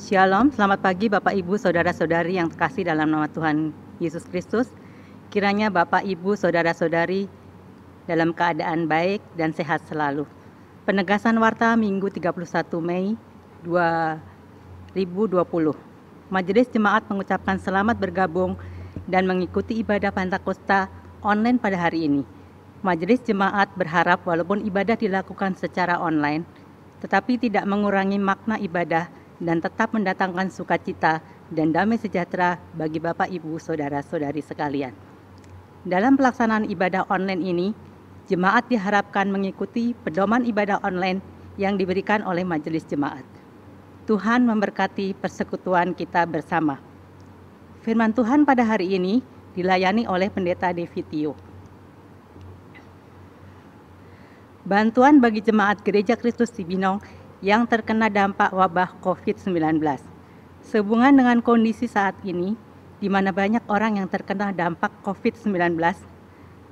Shalom, selamat pagi Bapak Ibu, Saudara-saudari yang terkasih dalam nama Tuhan Yesus Kristus. Kiranya Bapak Ibu, Saudara-saudari dalam keadaan baik dan sehat selalu. Penegasan Warta Minggu 31 Mei 2020. Majelis Jemaat mengucapkan selamat bergabung dan mengikuti ibadah Pentakosta online pada hari ini. Majelis Jemaat berharap walaupun ibadah dilakukan secara online, tetapi tidak mengurangi makna ibadah dan tetap mendatangkan sukacita dan damai sejahtera bagi Bapak, Ibu, Saudara-saudari sekalian. Dalam pelaksanaan ibadah online ini, jemaat diharapkan mengikuti pedoman ibadah online yang diberikan oleh Majelis Jemaat. Tuhan memberkati persekutuan kita bersama. Firman Tuhan pada hari ini dilayani oleh Pendeta Devitio. Bantuan bagi jemaat Gereja Kristus Cibinong yang terkena dampak wabah COVID-19. Sehubungan dengan kondisi saat ini, di mana banyak orang yang terkena dampak COVID-19,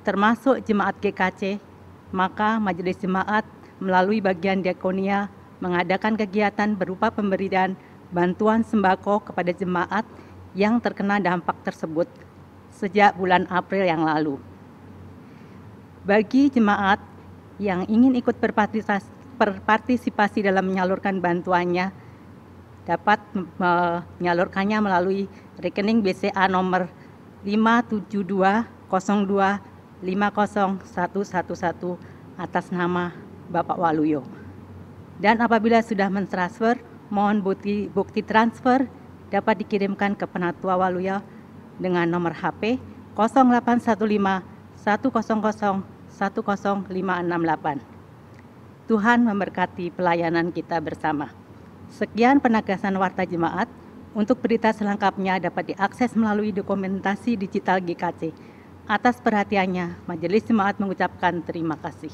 termasuk jemaat GKC, maka Majelis Jemaat melalui bagian diakonia mengadakan kegiatan berupa pemberian bantuan sembako kepada jemaat yang terkena dampak tersebut sejak bulan April yang lalu. Bagi jemaat yang ingin ikut berpartisipasi dalam menyalurkan bantuannya, dapat menyalurkannya melalui rekening BCA nomor 57202501111 atas nama Bapak Waluyo. Dan apabila sudah mentransfer, mohon bukti transfer dapat dikirimkan ke Penatua Waluyo dengan nomor HP 0815 100 10568. Tuhan memberkati pelayanan kita bersama. Sekian penegasan Warta Jemaat. Untuk berita selengkapnya dapat diakses melalui dokumentasi digital GKC. Atas perhatiannya, Majelis Jemaat mengucapkan terima kasih.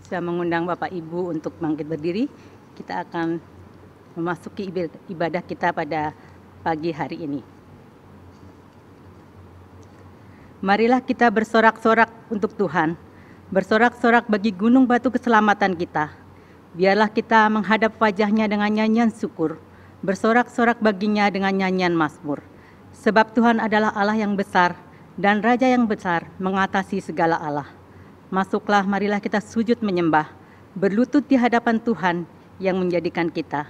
Saya mengundang Bapak Ibu untuk bangkit berdiri. Kita akan memasuki ibadah kita pada pagi hari ini. Marilah kita bersorak-sorak untuk Tuhan, bersorak-sorak bagi gunung batu keselamatan kita. Biarlah kita menghadap wajah-Nya dengan nyanyian syukur, bersorak-sorak baginya dengan nyanyian mazmur. Sebab Tuhan adalah Allah yang besar dan Raja yang besar mengatasi segala Allah. Masuklah, marilah kita sujud menyembah, berlutut di hadapan Tuhan yang menjadikan kita.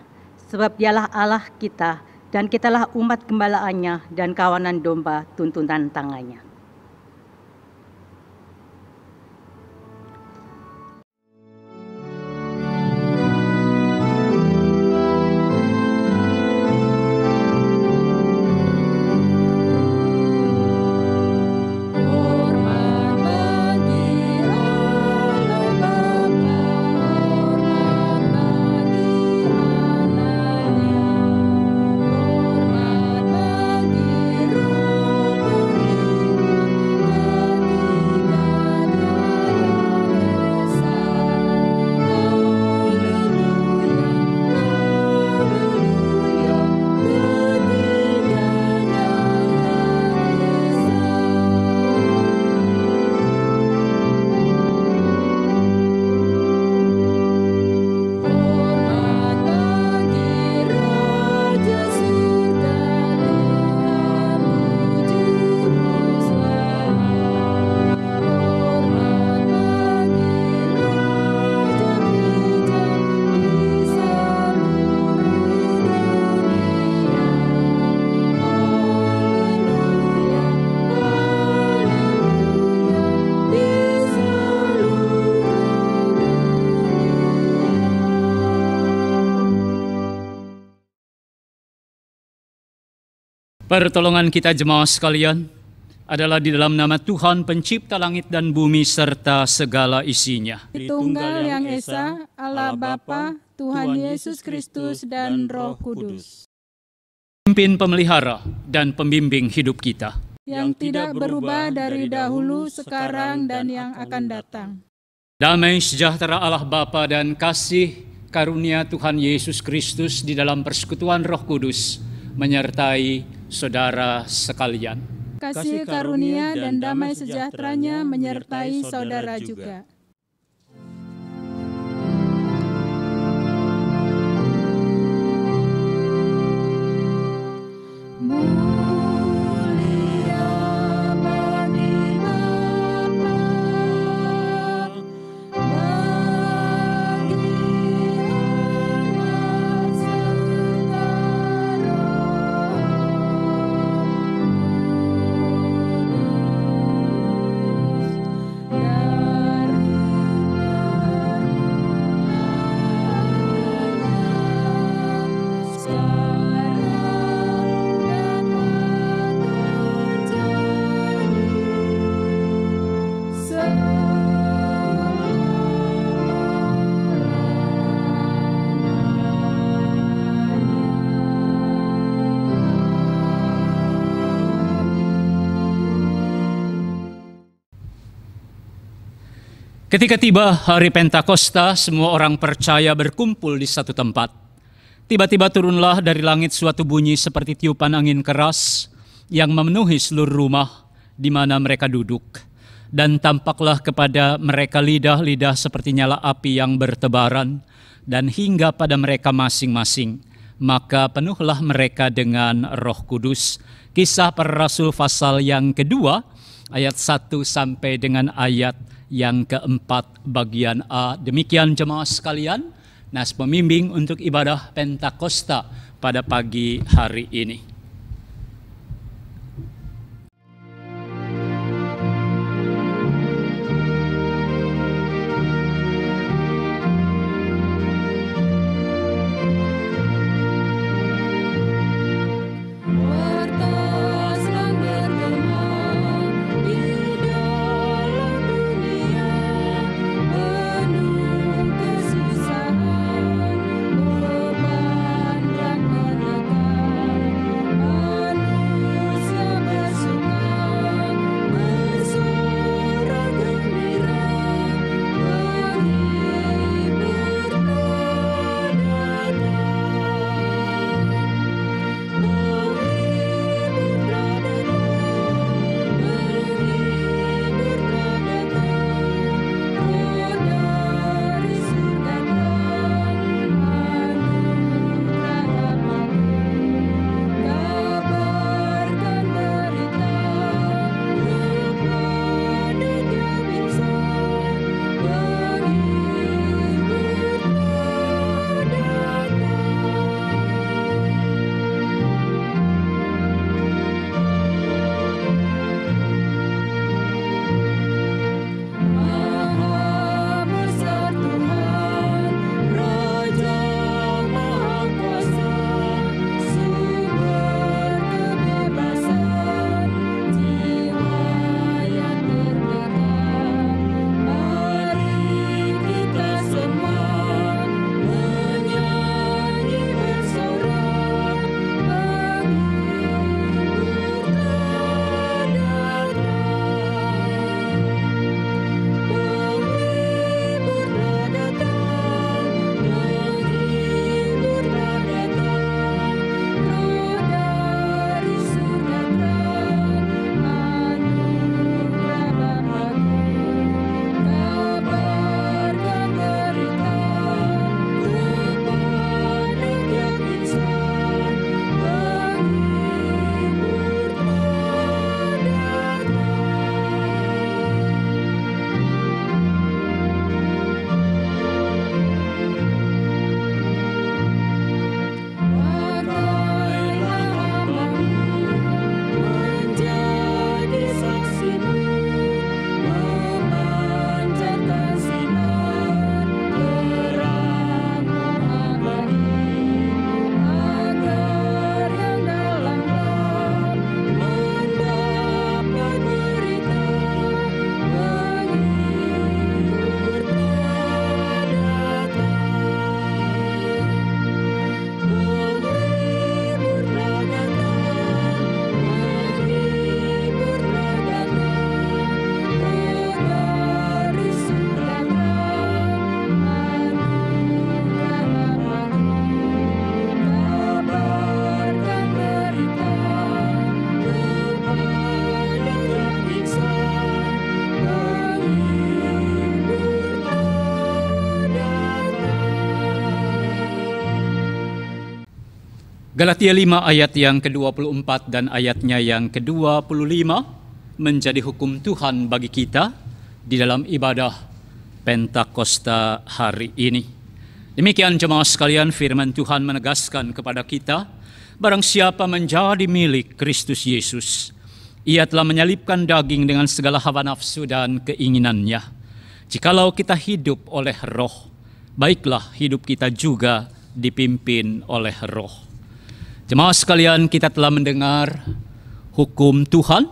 Sebab Dialah Allah kita, dan kitalah umat gembalaannya dan kawanan domba tuntunan tangannya. Pertolongan kita jemaat sekalian adalah di dalam nama Tuhan pencipta langit dan bumi serta segala isinya. Tritunggal yang Esa, Allah Bapa, Tuhan Yesus Kristus dan Roh Kudus. Pimpin, pemelihara dan pembimbing hidup kita. Yang tidak berubah dari dahulu, sekarang dan yang akan datang. Damai sejahtera Allah Bapa dan kasih karunia Tuhan Yesus Kristus di dalam persekutuan Roh Kudus menyertai Saudara sekalian, Kasih karunia dan damai sejahteranya menyertai saudara juga. ketika tiba hari Pentakosta, semua orang percaya berkumpul di satu tempat. Tiba-tiba turunlah dari langit suatu bunyi seperti tiupan angin keras yang memenuhi seluruh rumah di mana mereka duduk. Dan tampaklah kepada mereka lidah-lidah seperti nyala api yang bertebaran dan hingga pada mereka masing-masing. Maka penuhlah mereka dengan Roh Kudus. Kisah Para Rasul pasal yang kedua, ayat 1 sampai dengan ayat yang keempat bagian A. Demikian jemaah sekalian, nas pembimbing untuk ibadah Pentakosta pada pagi hari ini. Galatia 5 ayat yang ke-24 dan ayatnya yang ke-25 menjadi hukum Tuhan bagi kita di dalam ibadah Pentakosta hari ini. Demikian jemaah sekalian, firman Tuhan menegaskan kepada kita, barang siapa menjadi milik Kristus Yesus, ia telah menyalibkan daging dengan segala hawa nafsu dan keinginannya. Jikalau kita hidup oleh Roh, baiklah hidup kita juga dipimpin oleh Roh. Jemaah sekalian, kita telah mendengar hukum Tuhan.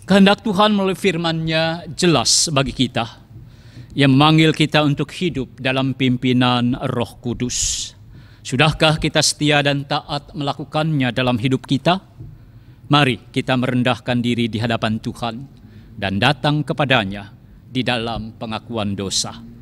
Kehendak Tuhan melalui firman-Nya jelas bagi kita, yang memanggil kita untuk hidup dalam pimpinan Roh Kudus. Sudahkah kita setia dan taat melakukannya dalam hidup kita? Mari kita merendahkan diri di hadapan Tuhan dan datang kepadanya di dalam pengakuan dosa.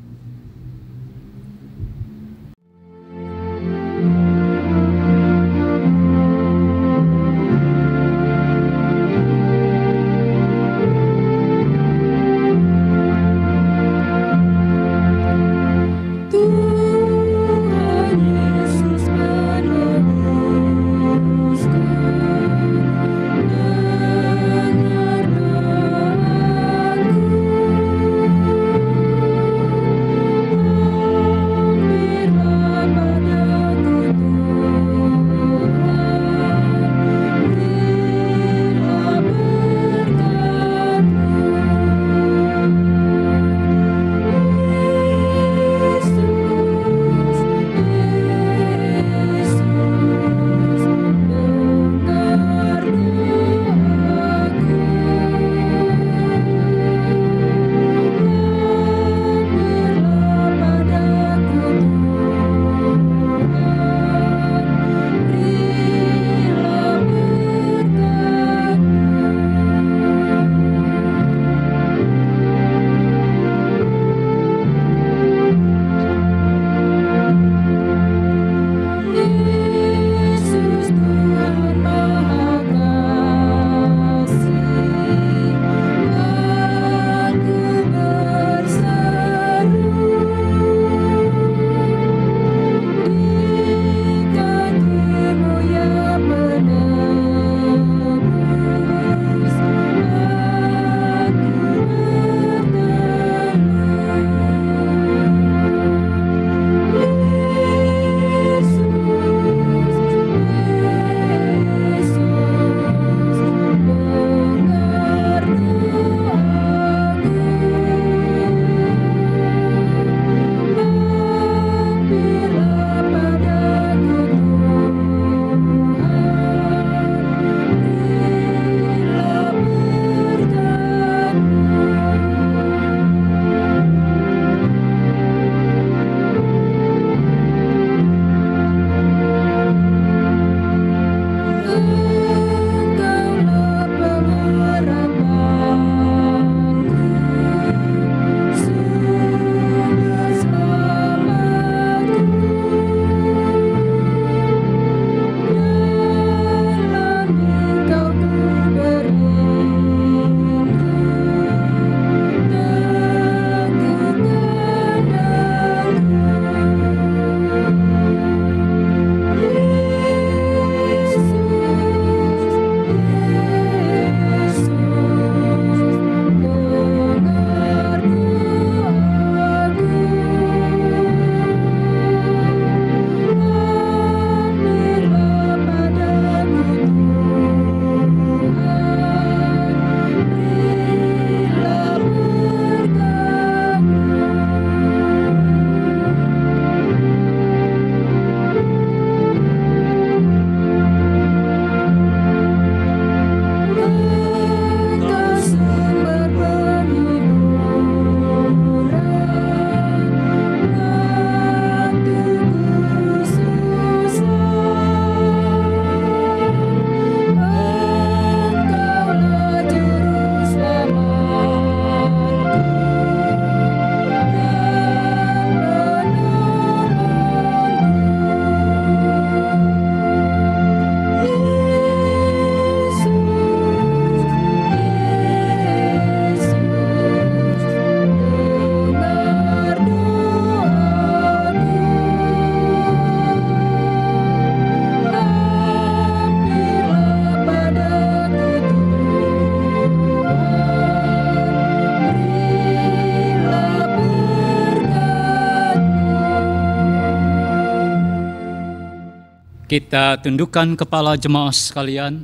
Kita tundukkan kepala jemaah sekalian,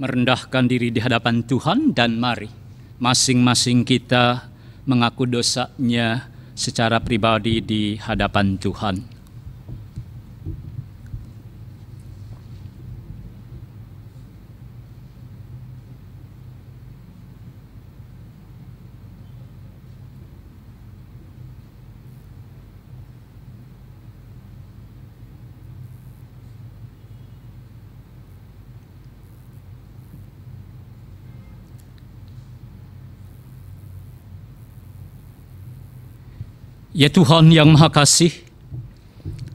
merendahkan diri di hadapan Tuhan, dan mari masing-masing kita mengaku dosanya secara pribadi di hadapan Tuhan. Ya Tuhan yang Maha Kasih,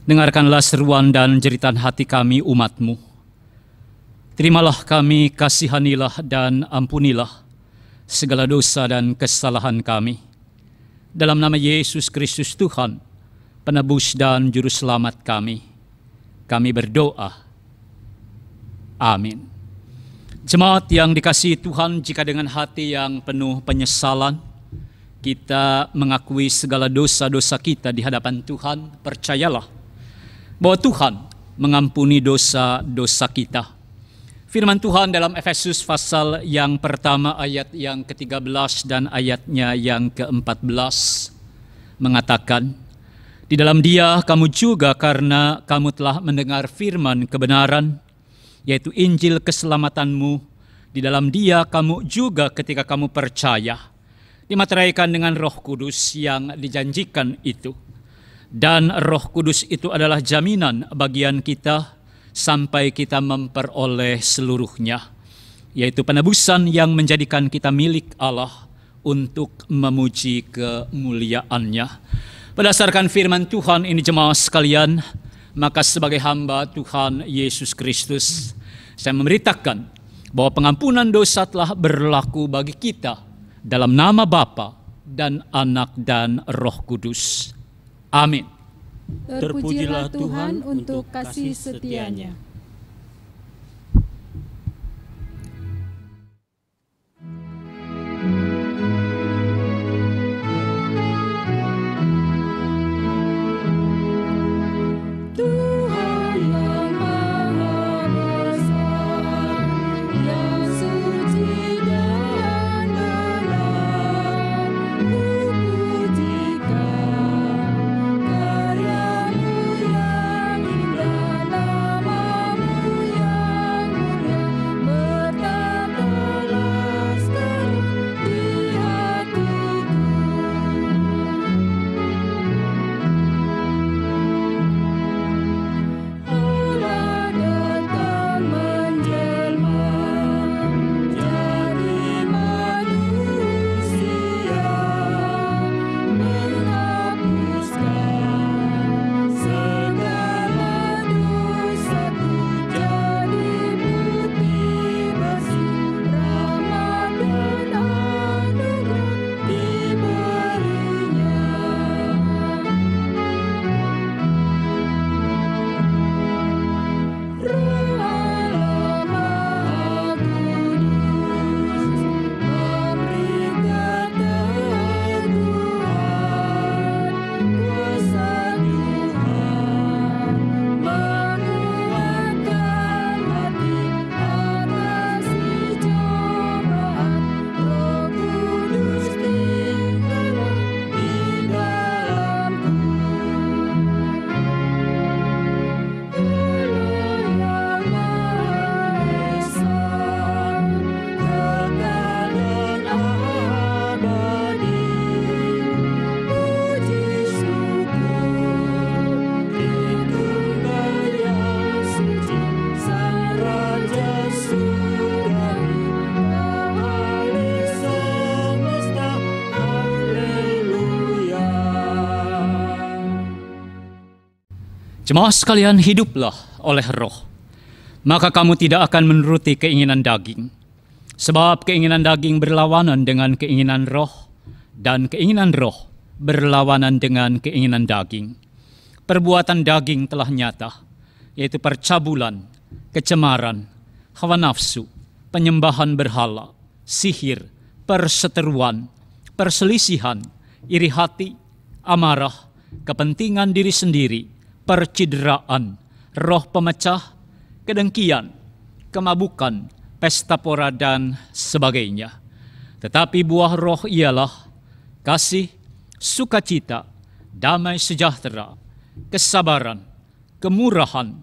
dengarkanlah seruan dan jeritan hati kami umat-Mu. Terimalah kami, kasihanilah dan ampunilah segala dosa dan kesalahan kami. Dalam nama Yesus Kristus Tuhan, penebus dan juru selamat kami berdoa. Amin. Jemaat yang dikasihi Tuhan, jika dengan hati yang penuh penyesalan, kita mengakui segala dosa-dosa kita di hadapan Tuhan, percayalah bahwa Tuhan mengampuni dosa-dosa kita. Firman Tuhan dalam Efesus pasal yang pertama ayat yang ke-13 dan ayatnya yang ke-14 mengatakan, di dalam Dia kamu juga karena kamu telah mendengar firman kebenaran, yaitu Injil keselamatanmu, di dalam Dia kamu juga ketika kamu percaya, dimateraikan dengan Roh Kudus yang dijanjikan itu. Dan Roh Kudus itu adalah jaminan bagian kita sampai kita memperoleh seluruhnya, yaitu penebusan yang menjadikan kita milik Allah untuk memuji kemuliaan-Nya. Berdasarkan firman Tuhan ini jemaah sekalian, maka sebagai hamba Tuhan Yesus Kristus, saya memberitakan bahwa pengampunan dosa telah berlaku bagi kita dalam nama Bapa dan Anak dan Roh Kudus. Amin. Terpujilah Tuhan untuk kasih setia-Nya. Jemaah sekalian, hiduplah oleh Roh, maka kamu tidak akan menuruti keinginan daging. Sebab keinginan daging berlawanan dengan keinginan roh, dan keinginan roh berlawanan dengan keinginan daging. Perbuatan daging telah nyata, yaitu percabulan, kecemaran, hawa nafsu, penyembahan berhala, sihir, perseteruan, perselisihan, iri hati, amarah, kepentingan diri sendiri, percideraan, roh pemecah, kedengkian, kemabukan, pesta pora, dan sebagainya. Tetapi buah roh ialah kasih, sukacita, damai sejahtera, kesabaran, kemurahan,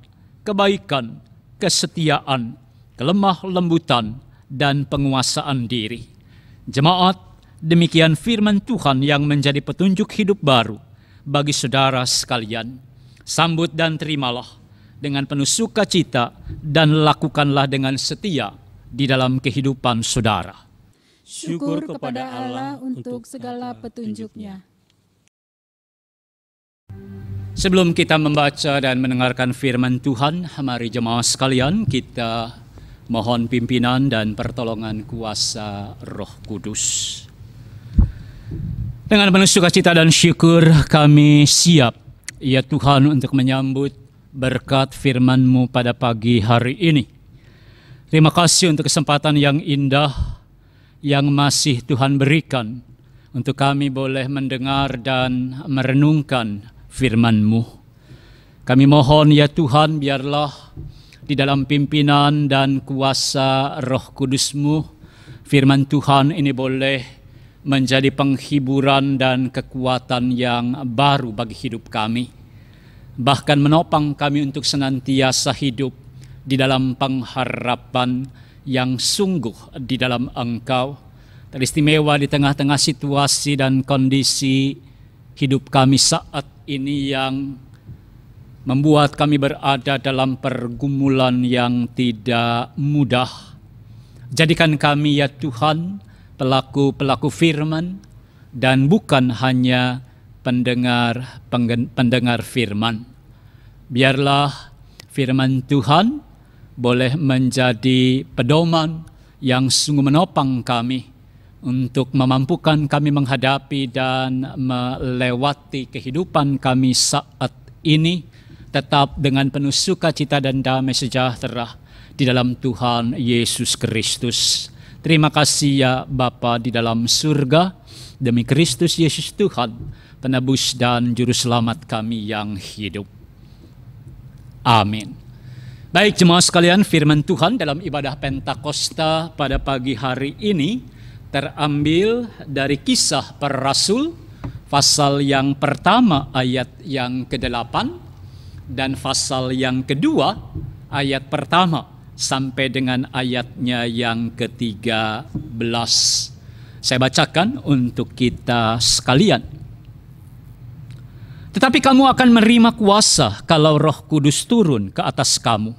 kebaikan, kesetiaan, kelemah lembutan, dan penguasaan diri. Jemaat, demikian firman Tuhan yang menjadi petunjuk hidup baru bagi saudara sekalian. Sambut dan terimalah dengan penuh sukacita dan lakukanlah dengan setia di dalam kehidupan saudara. Syukur kepada Allah untuk segala petunjuknya. Sebelum kita membaca dan mendengarkan firman Tuhan, mari jemaah sekalian kita mohon pimpinan dan pertolongan kuasa Roh Kudus. Dengan penuh sukacita dan syukur kami siap, ya Tuhan, untuk menyambut berkat firman-Mu pada pagi hari ini. Terima kasih untuk kesempatan yang indah yang masih Tuhan berikan untuk kami boleh mendengar dan merenungkan firman-Mu. Kami mohon ya Tuhan, biarlah di dalam pimpinan dan kuasa Roh Kudus-Mu, firman Tuhan ini boleh menjadi penghiburan dan kekuatan yang baru bagi hidup kami. Bahkan menopang kami untuk senantiasa hidup di dalam pengharapan yang sungguh di dalam Engkau, teristimewa di tengah-tengah situasi dan kondisi hidup kami saat ini yang membuat kami berada dalam pergumulan yang tidak mudah. Jadikan kami ya Tuhan pelaku-pelaku firman dan bukan hanya pendengar firman. Biarlah firman Tuhan boleh menjadi pedoman yang sungguh menopang kami untuk memampukan kami menghadapi dan melewati kehidupan kami saat ini tetap dengan penuh sukacita dan damai sejahtera di dalam Tuhan Yesus Kristus. Terima kasih ya Bapa di dalam surga, demi Kristus Yesus Tuhan, penebus dan juru selamat kami yang hidup. Amin. Baik jemaah sekalian, firman Tuhan dalam ibadah Pentakosta pada pagi hari ini terambil dari Kisah Para Rasul pasal yang pertama ayat yang ke-8 dan pasal yang kedua ayat pertama sampai dengan ayatnya yang ke-13. Saya bacakan untuk kita sekalian. Tetapi kamu akan menerima kuasa kalau Roh Kudus turun ke atas kamu,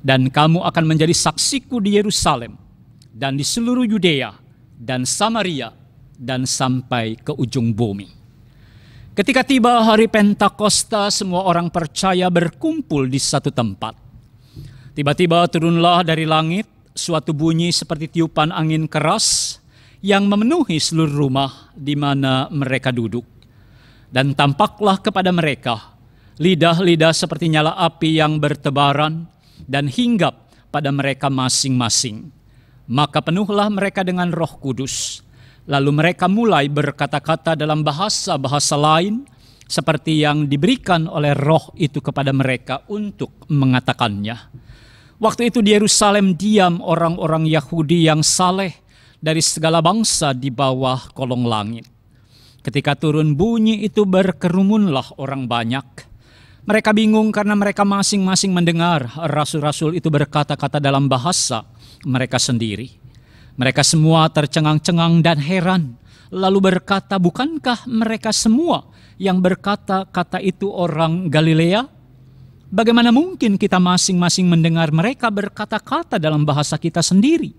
dan kamu akan menjadi saksiku di Yerusalem dan di seluruh Yudea dan Samaria dan sampai ke ujung bumi. Ketika tiba hari Pentakosta, semua orang percaya berkumpul di satu tempat. Tiba-tiba turunlah dari langit suatu bunyi seperti tiupan angin keras yang memenuhi seluruh rumah di mana mereka duduk. Dan tampaklah kepada mereka lidah-lidah seperti nyala api yang bertebaran dan hinggap pada mereka masing-masing. Maka penuhlah mereka dengan Roh Kudus. Lalu mereka mulai berkata-kata dalam bahasa-bahasa lain seperti yang diberikan oleh Roh itu kepada mereka untuk mengatakannya. Waktu itu di Yerusalem diam orang-orang Yahudi yang saleh dari segala bangsa di bawah kolong langit. Ketika turun bunyi itu berkerumunlah orang banyak. Mereka bingung karena mereka masing-masing mendengar rasul-rasul itu berkata-kata dalam bahasa mereka sendiri. Mereka semua tercengang-cengang dan heran. Lalu berkata, bukankah mereka semua yang berkata-kata itu orang Galilea? Bagaimana mungkin kita masing-masing mendengar mereka berkata-kata dalam bahasa kita sendiri,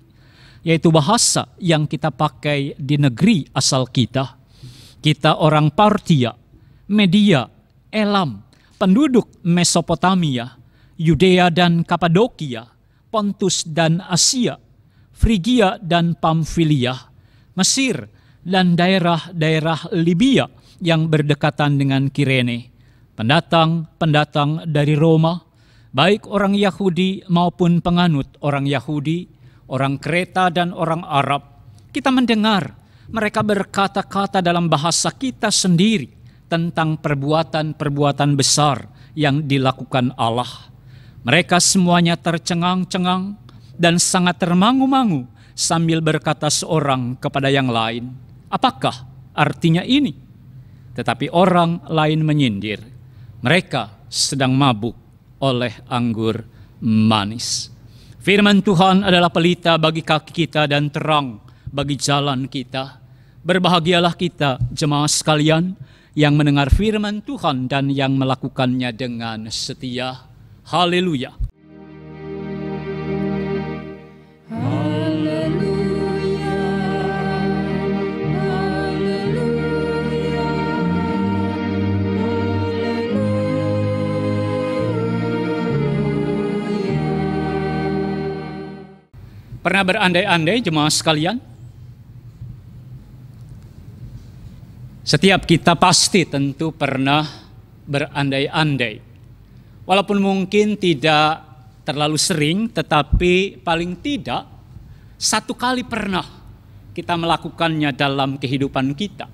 yaitu bahasa yang kita pakai di negeri asal kita. Kita orang Partia, Media, Elam, penduduk Mesopotamia, Yudea dan Kapadokia, Pontus dan Asia, Frigia dan Pamfilia, Mesir dan daerah-daerah Libya yang berdekatan dengan Kirene, pendatang-pendatang dari Roma, baik orang Yahudi maupun penganut orang Yahudi, orang Kreta dan orang Arab. Kita mendengar mereka berkata-kata dalam bahasa kita sendiri tentang perbuatan-perbuatan besar yang dilakukan Allah. Mereka semuanya tercengang-cengang dan sangat termangu-mangu sambil berkata seorang kepada yang lain, "Apakah artinya ini?" Tetapi orang lain menyindir, "Mereka sedang mabuk oleh anggur manis." Firman Tuhan adalah pelita bagi kaki kita dan terang bagi jalan kita. Berbahagialah kita, jemaat sekalian, yang mendengar firman Tuhan dan yang melakukannya dengan setia. Haleluya. Haleluya. Haleluya. Pernah berandai-andai jemaat sekalian? Setiap kita pasti tentu pernah berandai-andai. Walaupun mungkin tidak terlalu sering, tetapi paling tidak satu kali pernah kita melakukannya dalam kehidupan kita.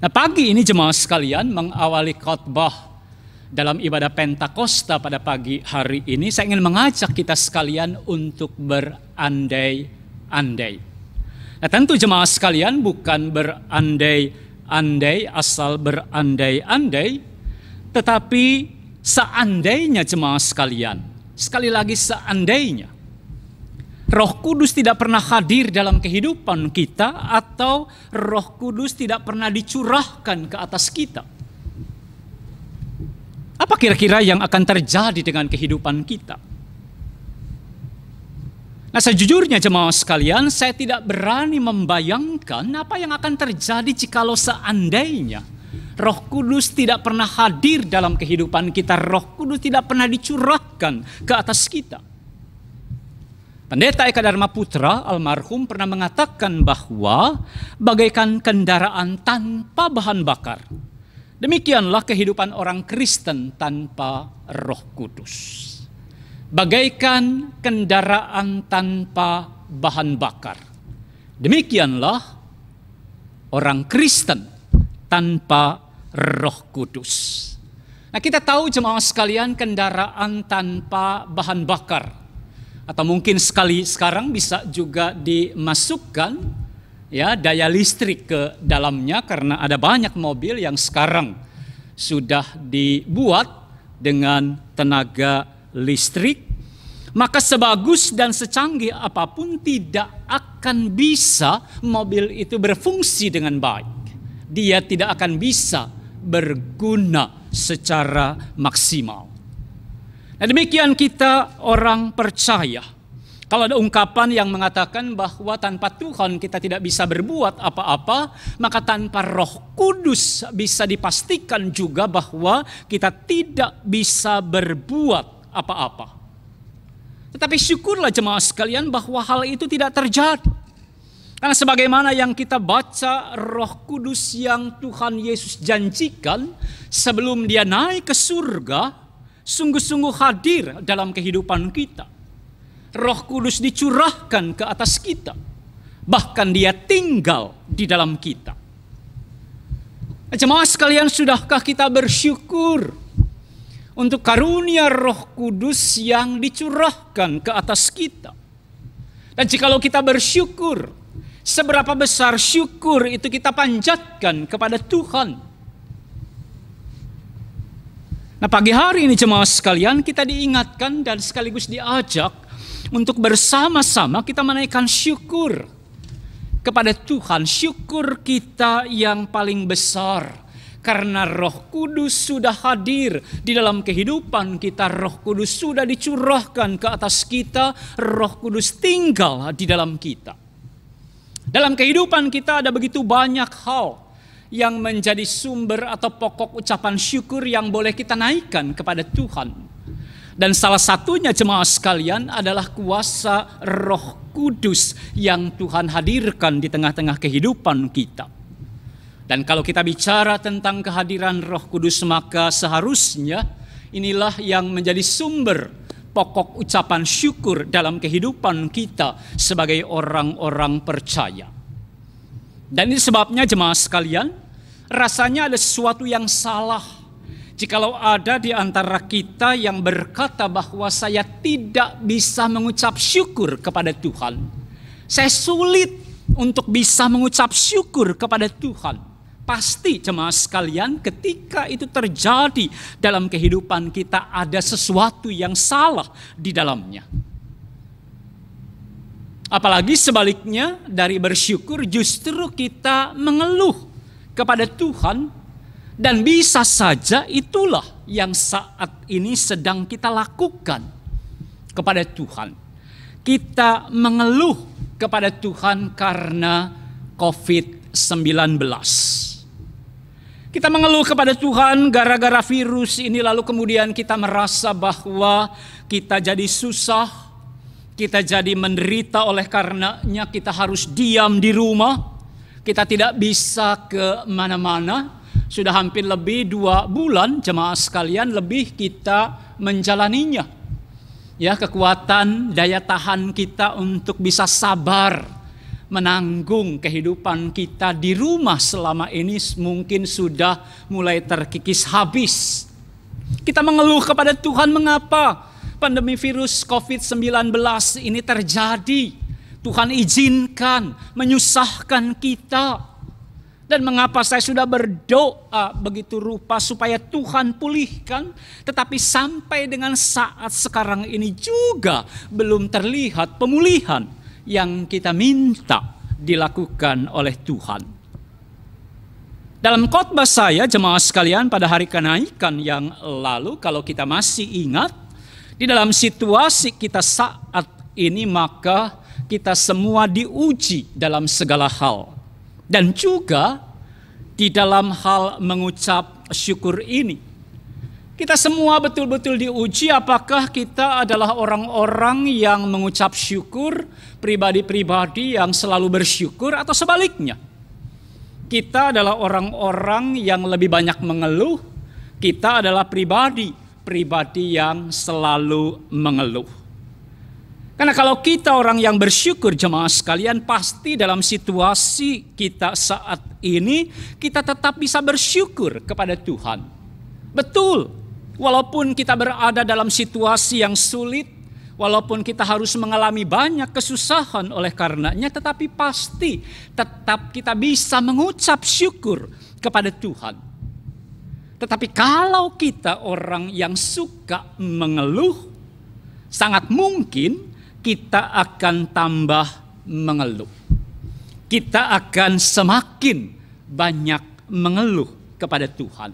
Nah, pagi ini jemaat sekalian mengawali khotbah dalam ibadah Pentakosta pada pagi hari ini, saya ingin mengajak kita sekalian untuk berandai-andai. Nah, tentu jemaat sekalian bukan berandai-andai asal berandai-andai, tetapi seandainya jemaat sekalian, sekali lagi seandainya, Roh Kudus tidak pernah hadir dalam kehidupan kita atau Roh Kudus tidak pernah dicurahkan ke atas kita. Apa kira-kira yang akan terjadi dengan kehidupan kita? Nah, sejujurnya jemaat sekalian, saya tidak berani membayangkan apa yang akan terjadi jikalau seandainya Roh Kudus tidak pernah hadir dalam kehidupan kita, Roh Kudus tidak pernah dicurahkan ke atas kita. Pendeta Eka Dharma Putra almarhum pernah mengatakan bahwa bagaikan kendaraan tanpa bahan bakar, demikianlah kehidupan orang Kristen tanpa Roh Kudus. Bagaikan kendaraan tanpa bahan bakar, demikianlah orang Kristen tanpa Roh Kudus. Nah, kita tahu jemaat sekalian, kendaraan tanpa bahan bakar atau mungkin sekarang bisa juga dimasukkan ya daya listrik ke dalamnya, karena ada banyak mobil yang sekarang sudah dibuat dengan tenaga listrik. Maka sebagus dan secanggih apapun tidak akan bisa mobil itu berfungsi dengan baik. Dia tidak akan bisa berguna secara maksimal. Nah, demikian kita orang percaya. Kalau ada ungkapan yang mengatakan bahwa tanpa Tuhan kita tidak bisa berbuat apa-apa, maka tanpa Roh Kudus bisa dipastikan juga bahwa kita tidak bisa berbuat apa-apa. Tetapi syukurlah jemaat sekalian bahwa hal itu tidak terjadi. Karena sebagaimana yang kita baca, Roh Kudus yang Tuhan Yesus janjikan sebelum dia naik ke surga, sungguh-sungguh hadir dalam kehidupan kita. Roh Kudus dicurahkan ke atas kita. Bahkan dia tinggal di dalam kita. Jemaat sekalian, sudahkah kita bersyukur untuk karunia Roh Kudus yang dicurahkan ke atas kita? Dan jikalau kita bersyukur, seberapa besar syukur itu kita panjatkan kepada Tuhan. Nah, pagi hari ini jemaat sekalian, kita diingatkan dan sekaligus diajak untuk bersama-sama kita menaikkan syukur kepada Tuhan. Syukur kita yang paling besar karena Roh Kudus sudah hadir di dalam kehidupan kita. Roh Kudus sudah dicurahkan ke atas kita. Roh Kudus tinggal di dalam kita. Dalam kehidupan kita ada begitu banyak hal yang menjadi sumber atau pokok ucapan syukur yang boleh kita naikkan kepada Tuhan. Dan salah satunya jemaat sekalian adalah kuasa Roh Kudus yang Tuhan hadirkan di tengah-tengah kehidupan kita. Dan kalau kita bicara tentang kehadiran Roh Kudus, maka seharusnya inilah yang menjadi sumber pokok ucapan syukur dalam kehidupan kita sebagai orang-orang percaya. Dan ini sebabnya jemaat sekalian, rasanya ada sesuatu yang salah Jikalau ada di antara kita yang berkata bahwa saya tidak bisa mengucap syukur kepada Tuhan, saya sulit untuk bisa mengucap syukur kepada Tuhan. Pasti jemaat sekalian, ketika itu terjadi dalam kehidupan kita, ada sesuatu yang salah di dalamnya. Apalagi sebaliknya dari bersyukur, justru kita mengeluh kepada Tuhan, dan bisa saja itulah yang saat ini sedang kita lakukan kepada Tuhan. Kita mengeluh kepada Tuhan karena COVID-19. Kita mengeluh kepada Tuhan gara-gara virus ini, lalu kemudian kita merasa bahwa kita jadi susah, kita jadi menderita, oleh karenanya kita harus diam di rumah, kita tidak bisa ke mana-mana. Sudah hampir lebih 2 bulan jemaah sekalian lebih kita menjalaninya. Ya, kekuatan daya tahan kita untuk bisa sabar menanggung kehidupan kita di rumah selama ini mungkin sudah mulai terkikis habis. Kita mengeluh kepada Tuhan, mengapa pandemi virus COVID-19 ini terjadi? Tuhan izinkan, menyusahkan kita. Dan mengapa saya sudah berdoa begitu rupa supaya Tuhan pulihkan, tetapi sampai dengan saat sekarang ini juga belum terlihat pemulihan yang kita minta dilakukan oleh Tuhan. Dalam khotbah saya jemaah sekalian pada hari kenaikan yang lalu, kalau kita masih ingat, di dalam situasi kita saat ini maka kita semua diuji dalam segala hal. Dan juga di dalam hal mengucap syukur ini. Kita semua betul-betul diuji apakah kita adalah orang-orang yang mengucap syukur, pribadi-pribadi yang selalu bersyukur, atau sebaliknya. Kita adalah orang-orang yang lebih banyak mengeluh, kita adalah pribadi yang selalu mengeluh. Karena kalau kita orang yang bersyukur jemaah sekalian, pasti dalam situasi kita saat ini kita tetap bisa bersyukur kepada Tuhan. Betul, walaupun kita berada dalam situasi yang sulit, walaupun kita harus mengalami banyak kesusahan oleh karenanya, tetapi pasti tetap kita bisa mengucap syukur kepada Tuhan. Tetapi kalau kita orang yang suka mengeluh, sangat mungkin kita akan tambah mengeluh. Kita akan semakin banyak mengeluh kepada Tuhan.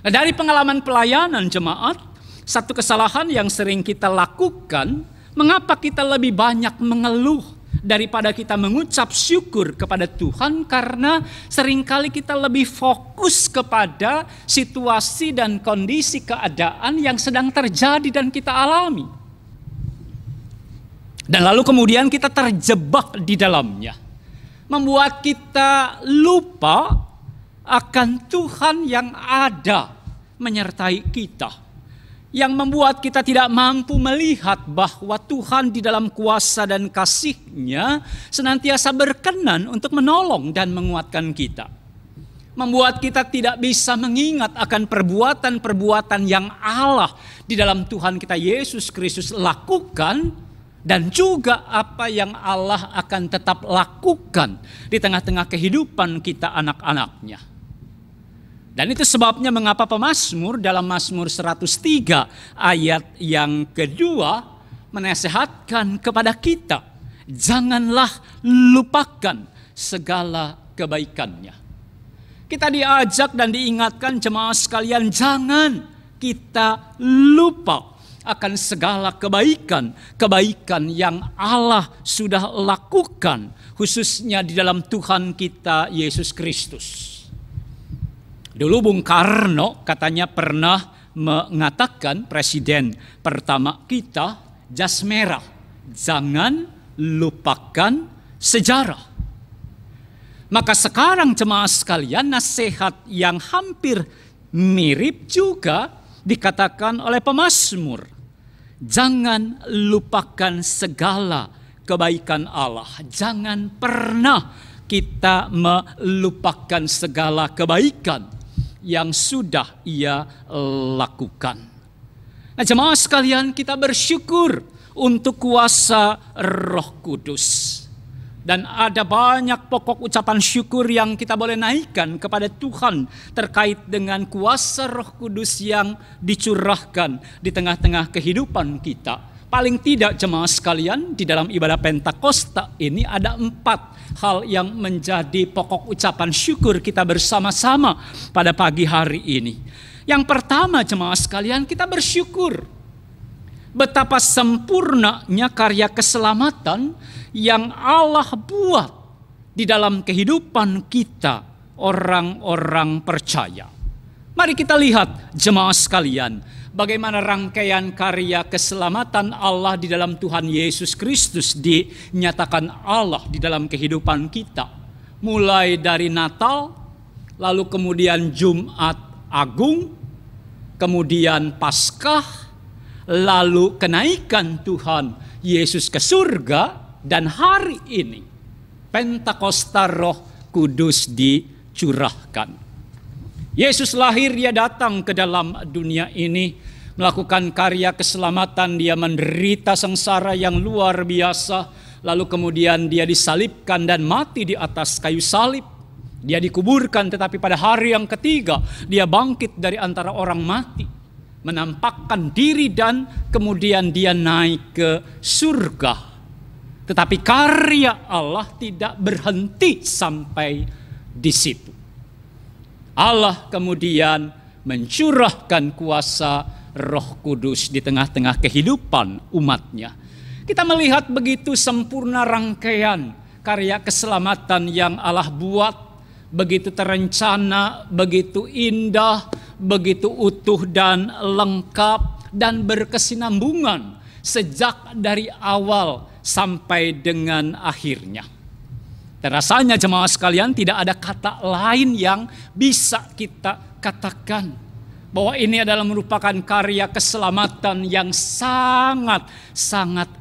Nah, dari pengalaman pelayanan jemaat, satu kesalahan yang sering kita lakukan, mengapa kita lebih banyak mengeluh daripada kita mengucap syukur kepada Tuhan, karena seringkali kita lebih fokus kepada situasi dan kondisi keadaan yang sedang terjadi dan kita alami. Dan lalu kemudian kita terjebak di dalamnya, membuat kita lupa akan Tuhan yang ada menyertai kita, yang membuat kita tidak mampu melihat bahwa Tuhan di dalam kuasa dan kasih-Nya senantiasa berkenan untuk menolong dan menguatkan kita. Membuat kita tidak bisa mengingat akan perbuatan-perbuatan yang Allah di dalam Tuhan kita Yesus Kristus lakukan, dan juga apa yang Allah akan tetap lakukan di tengah-tengah kehidupan kita anak-anaknya. Dan itu sebabnya mengapa pemazmur dalam Mazmur 103 ayat yang kedua menasehatkan kepada kita, janganlah lupakan segala kebaikannya. Kita diajak dan diingatkan jemaah sekalian, jangan kita lupa akan segala kebaikan yang Allah sudah lakukan, khususnya di dalam Tuhan kita Yesus Kristus. Dulu Bung Karno katanya pernah mengatakan, presiden pertama kita, jas merah, jangan lupakan sejarah. Maka sekarang jemaah sekalian, nasihat yang hampir mirip juga dikatakan oleh pemazmur. Jangan lupakan segala kebaikan Allah. Jangan pernah kita melupakan segala kebaikan yang sudah ia lakukan. Nah, jemaah sekalian, kita bersyukur untuk kuasa Roh Kudus. Dan ada banyak pokok ucapan syukur yang kita boleh naikkan kepada Tuhan terkait dengan kuasa Roh Kudus yang dicurahkan di tengah-tengah kehidupan kita. Paling tidak jemaah sekalian, di dalam ibadah Pentakosta ini ada 4 hal yang menjadi pokok ucapan syukur kita bersama-sama pada pagi hari ini. Yang pertama jemaah sekalian, kita bersyukur betapa sempurnanya karya keselamatan yang Allah buat di dalam kehidupan kita orang-orang percaya. Mari kita lihat jemaah sekalian, bagaimana rangkaian karya keselamatan Allah di dalam Tuhan Yesus Kristus dinyatakan Allah di dalam kehidupan kita. Mulai dari Natal, lalu kemudian Jumat Agung, kemudian Paskah, lalu kenaikan Tuhan Yesus ke surga, dan hari ini Pentakosta Roh Kudus dicurahkan. Yesus lahir, dia datang ke dalam dunia ini melakukan karya keselamatan. Dia menderita sengsara yang luar biasa, lalu kemudian dia disalibkan dan mati di atas kayu salib. Dia dikuburkan, tetapi pada hari yang ketiga dia bangkit dari antara orang mati, menampakkan diri dan kemudian dia naik ke surga. Tetapi karya Allah tidak berhenti sampai di situ. Allah kemudian mencurahkan kuasa Roh Kudus di tengah-tengah kehidupan umatnya. Kita melihat begitu sempurna rangkaian karya keselamatan yang Allah buat, begitu terencana, begitu indah, begitu utuh dan lengkap dan berkesinambungan sejak dari awal sampai dengan akhirnya. Rasanya jemaah sekalian tidak ada kata lain yang bisa kita katakan bahwa ini adalah merupakan karya keselamatan yang sangat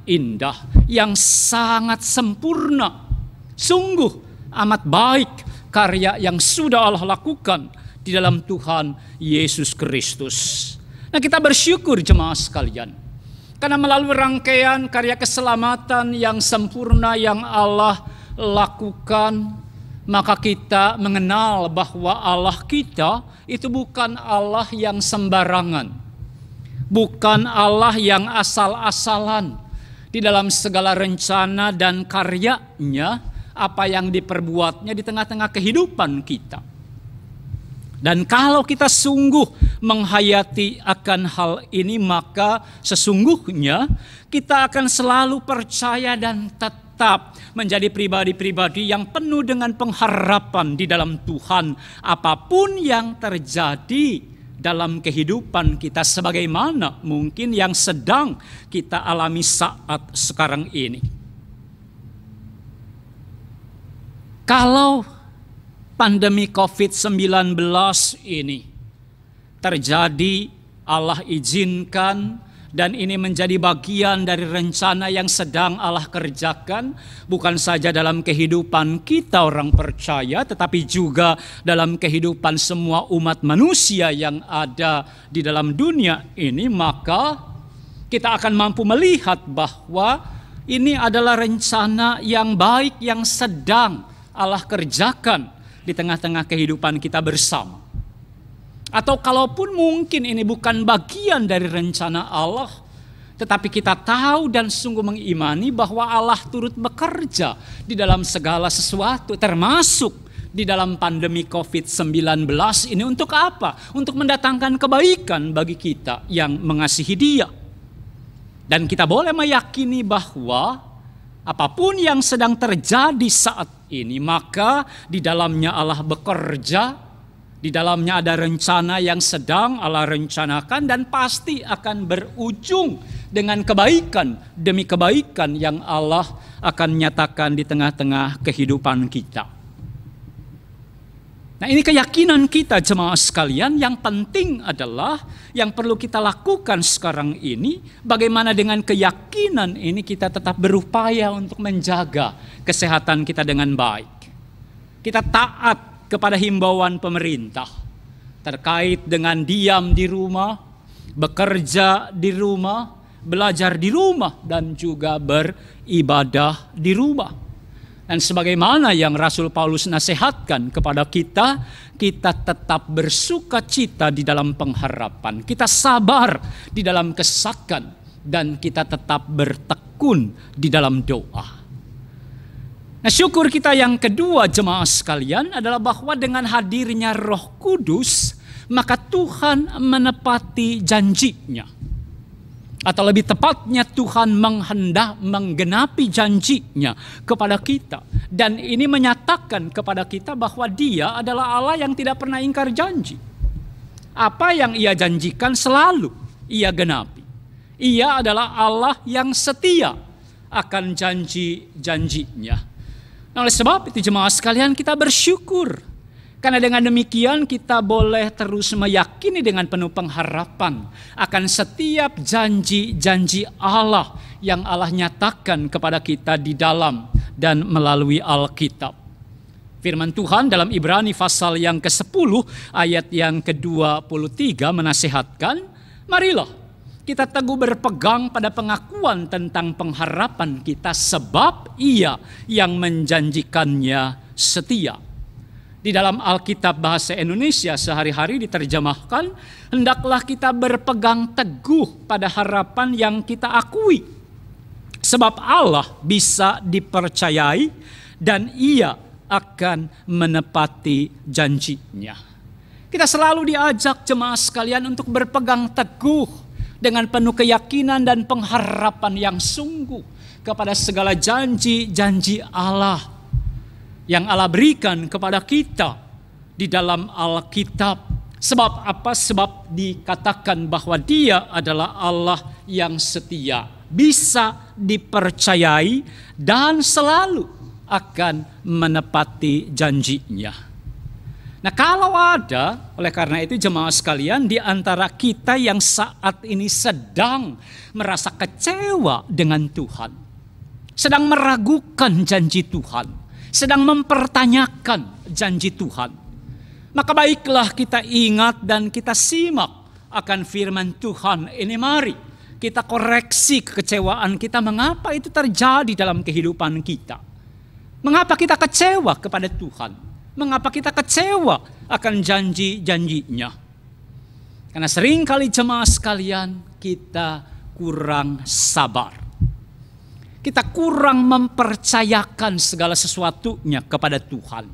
indah, yang sangat sempurna. Sungguh amat baik karya yang sudah Allah lakukan di dalam Tuhan Yesus Kristus. Nah, kita bersyukur jemaah sekalian, karena melalui rangkaian karya keselamatan yang sempurna yang Allah lakukan, maka kita mengenal bahwa Allah kita itu bukan Allah yang sembarangan, bukan Allah yang asal-asalan. Di dalam segala rencana dan karyanya, apa yang diperbuatnya di tengah-tengah kehidupan kita. Dan kalau kita sungguh menghayati akan hal ini, maka sesungguhnya kita akan selalu percaya dan tetap menjadi pribadi-pribadi yang penuh dengan pengharapan di dalam Tuhan. Apapun yang terjadi dalam kehidupan kita, sebagaimana mungkin yang sedang kita alami saat sekarang ini. Kalau pandemi COVID-19 ini terjadi, Allah izinkan, dan ini menjadi bagian dari rencana yang sedang Allah kerjakan, bukan saja dalam kehidupan kita orang percaya, tetapi juga dalam kehidupan semua umat manusia yang ada di dalam dunia ini, maka kita akan mampu melihat bahwa ini adalah rencana yang baik yang sedang Allah kerjakan di tengah-tengah kehidupan kita bersama. Atau kalaupun mungkin ini bukan bagian dari rencana Allah, tetapi kita tahu dan sungguh mengimani bahwa Allah turut bekerja di dalam segala sesuatu, termasuk di dalam pandemi COVID-19 ini. Untuk apa? Untuk mendatangkan kebaikan bagi kita yang mengasihi Dia. Dan kita boleh meyakini bahwa apapun yang sedang terjadi saat ini, maka di dalamnya Allah bekerja, di dalamnya ada rencana yang sedang Allah rencanakan, dan pasti akan berujung dengan kebaikan demi kebaikan yang Allah akan nyatakan di tengah-tengah kehidupan kita. Nah, ini keyakinan kita jemaah sekalian. Yang penting adalah yang perlu kita lakukan sekarang ini, bagaimana dengan keyakinan ini kita tetap berupaya untuk menjaga kesehatan kita dengan baik. Kita taat kepada himbauan pemerintah. terkait dengan diam di rumah, bekerja di rumah, belajar di rumah, dan juga beribadah di rumah. Dan sebagaimana yang Rasul Paulus nasihatkan kepada kita, kita tetap bersuka cita di dalam pengharapan, kita sabar di dalam kesakan, dan kita tetap bertekun di dalam doa. Nah, syukur kita yang kedua jemaah sekalian adalah bahwa dengan hadirnya Roh Kudus, maka Tuhan menepati janjinya. Atau lebih tepatnya Tuhan menggenapi janjinya kepada kita. Dan ini menyatakan kepada kita bahwa Dia adalah Allah yang tidak pernah ingkar janji. Apa yang Ia janjikan selalu Ia genapi. Ia adalah Allah yang setia akan janji-janjinya. Nah, oleh sebab itu jemaah sekalian, kita bersyukur. Karena dengan demikian kita boleh terus meyakini dengan penuh pengharapan akan setiap janji-janji Allah yang Allah nyatakan kepada kita di dalam dan melalui Alkitab. Firman Tuhan dalam Ibrani pasal yang ke-10 ayat yang ke-23 menasihatkan, marilah kita teguh berpegang pada pengakuan tentang pengharapan kita, sebab Ia yang menjanjikannya setia. Di dalam Alkitab bahasa Indonesia sehari-hari diterjemahkan, hendaklah kita berpegang teguh pada harapan yang kita akui. Sebab Allah bisa dipercayai dan Ia akan menepati janjinya. Kita selalu diajak jemaah sekalian untuk berpegang teguh dengan penuh keyakinan dan pengharapan yang sungguh kepada segala janji-janji Allah yang Allah berikan kepada kita di dalam Alkitab. Sebab apa? Sebab dikatakan bahwa Dia adalah Allah yang setia, bisa dipercayai dan selalu akan menepati janjinya. Nah, kalau ada, oleh karena itu jemaah sekalian, di antara kita yang saat ini sedang merasa kecewa dengan Tuhan, sedang meragukan janji Tuhan, sedang mempertanyakan janji Tuhan, maka baiklah kita ingat dan kita simak akan firman Tuhan ini. Mari kita koreksi kekecewaan kita. Mengapa itu terjadi dalam kehidupan kita? Mengapa kita kecewa kepada Tuhan? Mengapa kita kecewa akan janji-janjinya? Karena seringkali jemaah sekalian, kita kurang sabar. Kita kurang mempercayakan segala sesuatunya kepada Tuhan.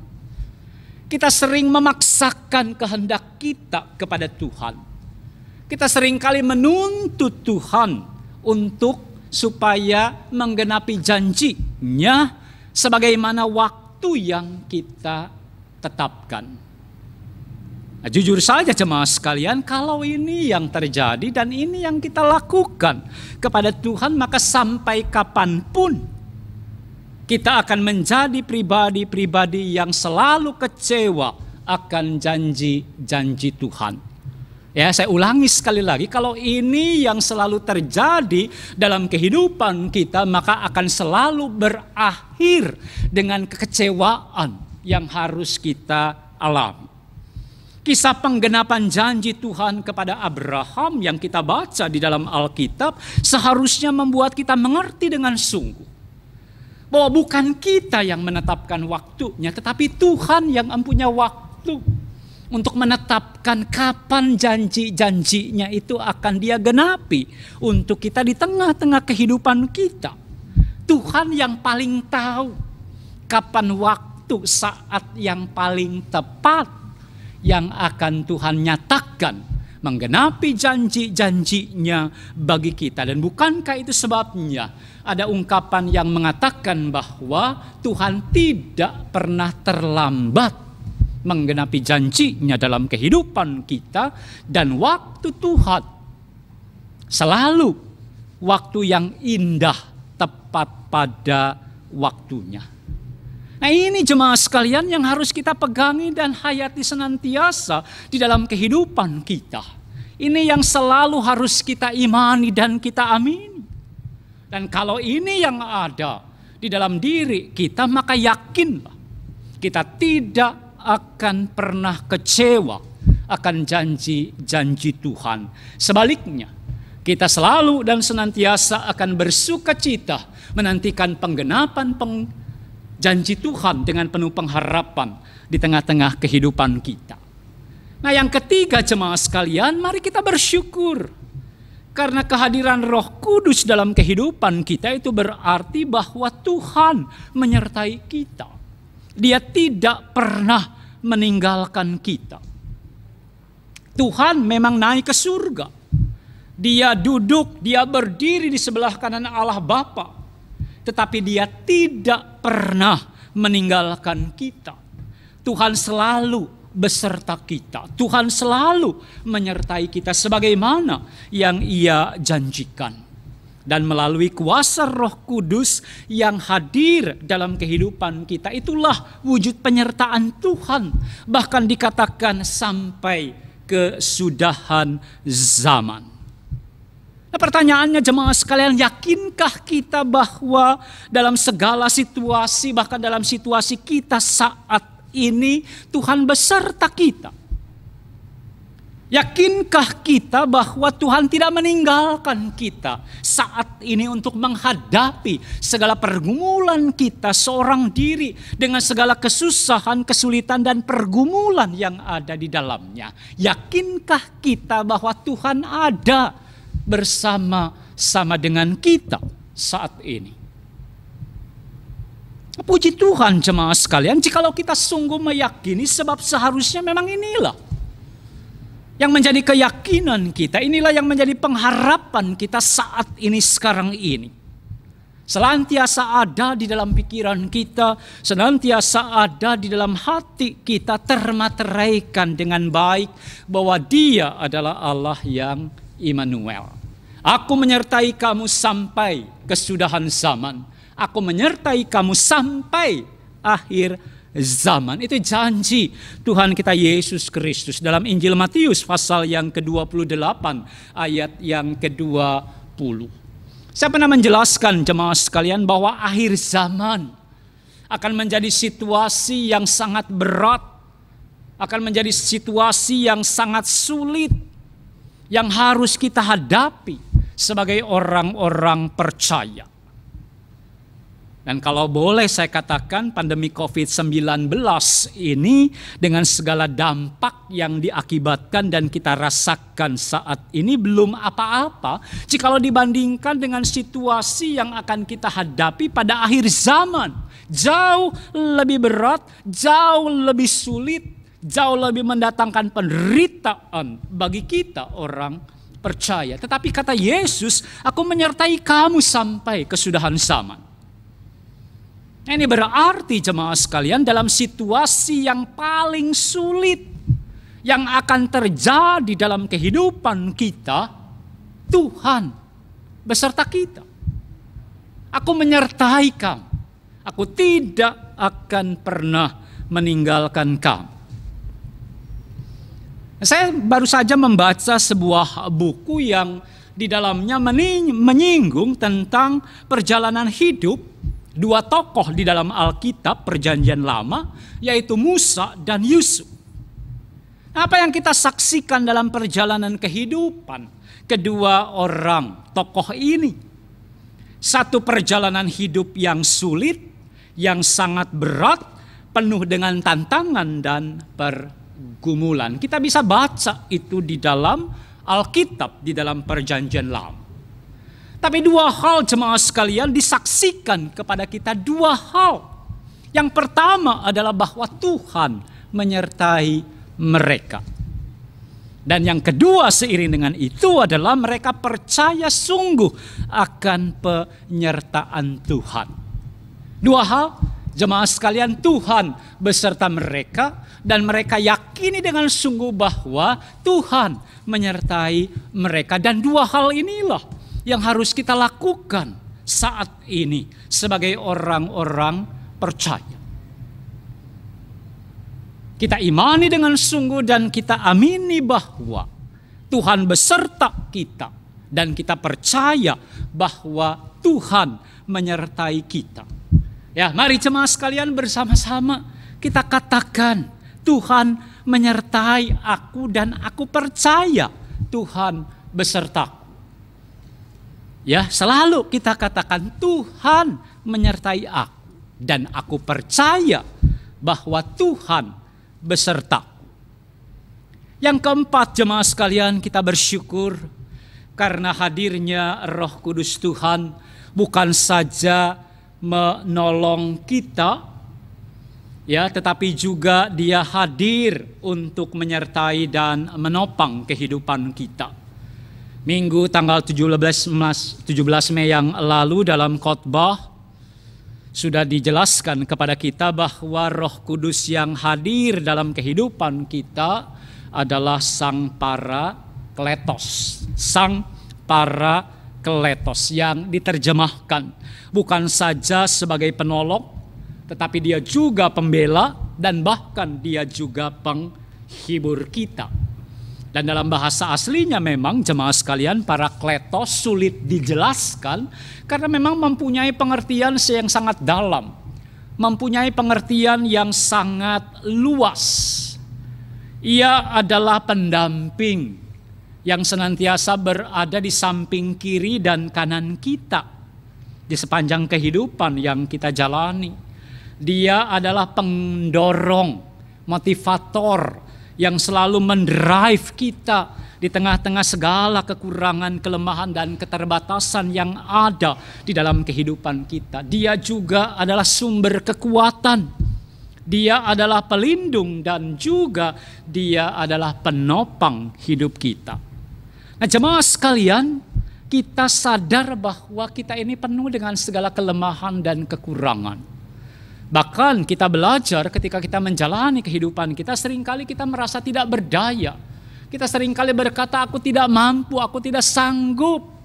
Kita sering memaksakan kehendak kita kepada Tuhan. Kita seringkali menuntut Tuhan untuk supaya menggenapi janjinya sebagaimana waktu yang kita tetapkan. Nah, jujur saja jemaah sekalian, kalau ini yang terjadi dan ini yang kita lakukan kepada Tuhan, maka sampai kapanpun kita akan menjadi pribadi-pribadi yang selalu kecewa akan janji-janji Tuhan. Ya, saya ulangi sekali lagi, kalau ini yang selalu terjadi dalam kehidupan kita, maka akan selalu berakhir dengan kekecewaan yang harus kita alami. Kisah penggenapan janji Tuhan kepada Abraham yang kita baca di dalam Alkitab seharusnya membuat kita mengerti dengan sungguh bahwa bukan kita yang menetapkan waktunya, tetapi Tuhan yang mempunyai waktu untuk menetapkan kapan janji-janjinya itu akan Dia genapi untuk kita di tengah-tengah kehidupan kita. Tuhan yang paling tahu kapan waktu, saat yang paling tepat yang akan Tuhan nyatakan menggenapi janji-janjinya bagi kita. Dan bukankah itu sebabnya ada ungkapan yang mengatakan bahwa Tuhan tidak pernah terlambat menggenapi janjinya dalam kehidupan kita, dan waktu Tuhan selalu waktu yang indah, tepat pada waktunya. Nah, ini jemaah sekalian yang harus kita pegangi dan hayati senantiasa di dalam kehidupan kita. Ini yang selalu harus kita imani dan kita amini. Dan kalau ini yang ada di dalam diri kita, maka yakinlah kita tidak akan pernah kecewa akan janji-janji Tuhan. Sebaliknya, kita selalu dan senantiasa akan bersuka cita menantikan penggenapan janji Tuhan dengan penuh pengharapan di tengah-tengah kehidupan kita. Nah, yang ketiga jemaah sekalian, mari kita bersyukur. Karena kehadiran Roh Kudus dalam kehidupan kita itu berarti bahwa Tuhan menyertai kita. Dia tidak pernah meninggalkan kita. Tuhan memang naik ke surga. Dia duduk, dia berdiri di sebelah kanan Allah Bapa. Tetapi dia tidak pernah meninggalkan kita. Tuhan selalu beserta kita. Tuhan selalu menyertai kita sebagaimana yang Ia janjikan. Dan melalui kuasa Roh Kudus yang hadir dalam kehidupan kita, itulah wujud penyertaan Tuhan. Bahkan dikatakan sampai kesudahan zaman. Nah, pertanyaannya jemaah sekalian, yakinkah kita bahwa dalam segala situasi, bahkan dalam situasi kita saat ini Tuhan beserta kita? Yakinkah kita bahwa Tuhan tidak meninggalkan kita saat ini untuk menghadapi segala pergumulan kita seorang diri dengan segala kesusahan, kesulitan dan pergumulan yang ada di dalamnya? Yakinkah kita bahwa Tuhan ada bersama-sama dengan kita saat ini? Puji Tuhan jemaah sekalian, jikalau kita sungguh meyakini, sebab seharusnya memang inilah yang menjadi keyakinan kita, inilah yang menjadi pengharapan kita saat ini, sekarang ini. Senantiasa ada di dalam pikiran kita, senantiasa ada di dalam hati kita, termateraikan dengan baik bahwa Dia adalah Allah yang Immanuel. Aku menyertai kamu sampai kesudahan zaman. Aku menyertai kamu sampai akhir zaman. Itu janji Tuhan kita Yesus Kristus dalam Injil Matius pasal yang ke-28 ayat yang ke-20. Saya pernah menjelaskan jemaah sekalian bahwa akhir zaman akan menjadi situasi yang sangat berat, akan menjadi situasi yang sangat sulit yang harus kita hadapi sebagai orang-orang percaya. Dan kalau boleh saya katakan, pandemi COVID-19 ini dengan segala dampak yang diakibatkan dan kita rasakan saat ini belum apa-apa jikalau dibandingkan dengan situasi yang akan kita hadapi pada akhir zaman. Jauh lebih berat, jauh lebih sulit, jauh lebih mendatangkan penderitaan bagi kita orang percaya. Tetapi kata Yesus, aku menyertai kamu sampai kesudahan zaman. Ini berarti jemaah sekalian, dalam situasi yang paling sulit yang akan terjadi dalam kehidupan kita, Tuhan beserta kita. Aku menyertai kamu. Aku tidak akan pernah meninggalkan kamu. Saya baru saja membaca sebuah buku yang di dalamnya menyinggung tentang perjalanan hidup dua tokoh di dalam Alkitab Perjanjian Lama, yaitu Musa dan Yusuf. Apa yang kita saksikan dalam perjalanan kehidupan kedua orang tokoh ini? Satu perjalanan hidup yang sulit, yang sangat berat, penuh dengan tantangan dan pergumulan. Kita bisa baca itu di dalam Alkitab, di dalam Perjanjian Lama. Tapi dua hal jemaah sekalian disaksikan kepada kita, dua hal. Yang pertama adalah bahwa Tuhan menyertai mereka. Dan yang kedua seiring dengan itu adalah mereka percaya sungguh akan penyertaan Tuhan. Dua hal jemaah sekalian, Tuhan beserta mereka dan mereka yakini dengan sungguh bahwa Tuhan menyertai mereka. Dan dua hal inilah yang harus kita lakukan saat ini sebagai orang-orang percaya. Kita imani dengan sungguh dan kita amini bahwa Tuhan beserta kita. Dan kita percaya bahwa Tuhan menyertai kita. Ya, mari jemaah sekalian bersama-sama kita katakan, Tuhan menyertai aku dan aku percaya Tuhan besertaku. Ya, selalu kita katakan Tuhan menyertai aku dan aku percaya bahwa Tuhan besertaku. Yang keempat, jemaah sekalian, kita bersyukur karena hadirnya Roh Kudus Tuhan bukan saja menolong kita, ya, tetapi juga Dia hadir untuk menyertai dan menopang kehidupan kita. Minggu tanggal 17 Mei yang lalu dalam khotbah sudah dijelaskan kepada kita bahwa Roh Kudus yang hadir dalam kehidupan kita adalah Sang Parakletos. Sang Parakletos yang diterjemahkan bukan saja sebagai penolong, tetapi Dia juga pembela dan bahkan Dia juga penghibur kita. Dan dalam bahasa aslinya memang jemaah sekalian, Parakletos sulit dijelaskan karena memang mempunyai pengertian yang sangat dalam, mempunyai pengertian yang sangat luas. Ia adalah pendamping yang senantiasa berada di samping kiri dan kanan kita di sepanjang kehidupan yang kita jalani. Dia adalah pendorong, motivator yang selalu mendrive kita di tengah-tengah segala kekurangan, kelemahan, dan keterbatasan yang ada di dalam kehidupan kita. Dia juga adalah sumber kekuatan. Dia adalah pelindung dan juga Dia adalah penopang hidup kita. Nah, jemaah sekalian, kita sadar bahwa kita ini penuh dengan segala kelemahan dan kekurangan. Bahkan kita belajar ketika kita menjalani kehidupan kita, seringkali kita merasa tidak berdaya. Kita seringkali berkata, aku tidak mampu, aku tidak sanggup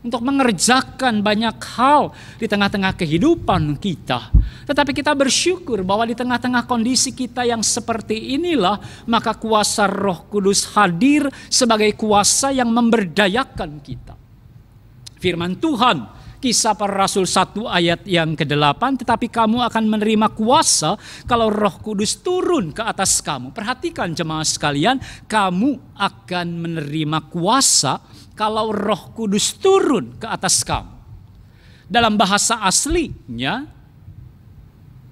untuk mengerjakan banyak hal di tengah-tengah kehidupan kita. Tetapi kita bersyukur bahwa di tengah-tengah kondisi kita yang seperti inilah, maka kuasa Roh Kudus hadir sebagai kuasa yang memberdayakan kita. Firman Tuhan, Kisah Para Rasul 1 ayat yang ke-8, tetapi kamu akan menerima kuasa kalau Roh Kudus turun ke atas kamu. Perhatikan jemaah sekalian, kamu akan menerima kuasa kalau Roh Kudus turun ke atas kamu. Dalam bahasa aslinya,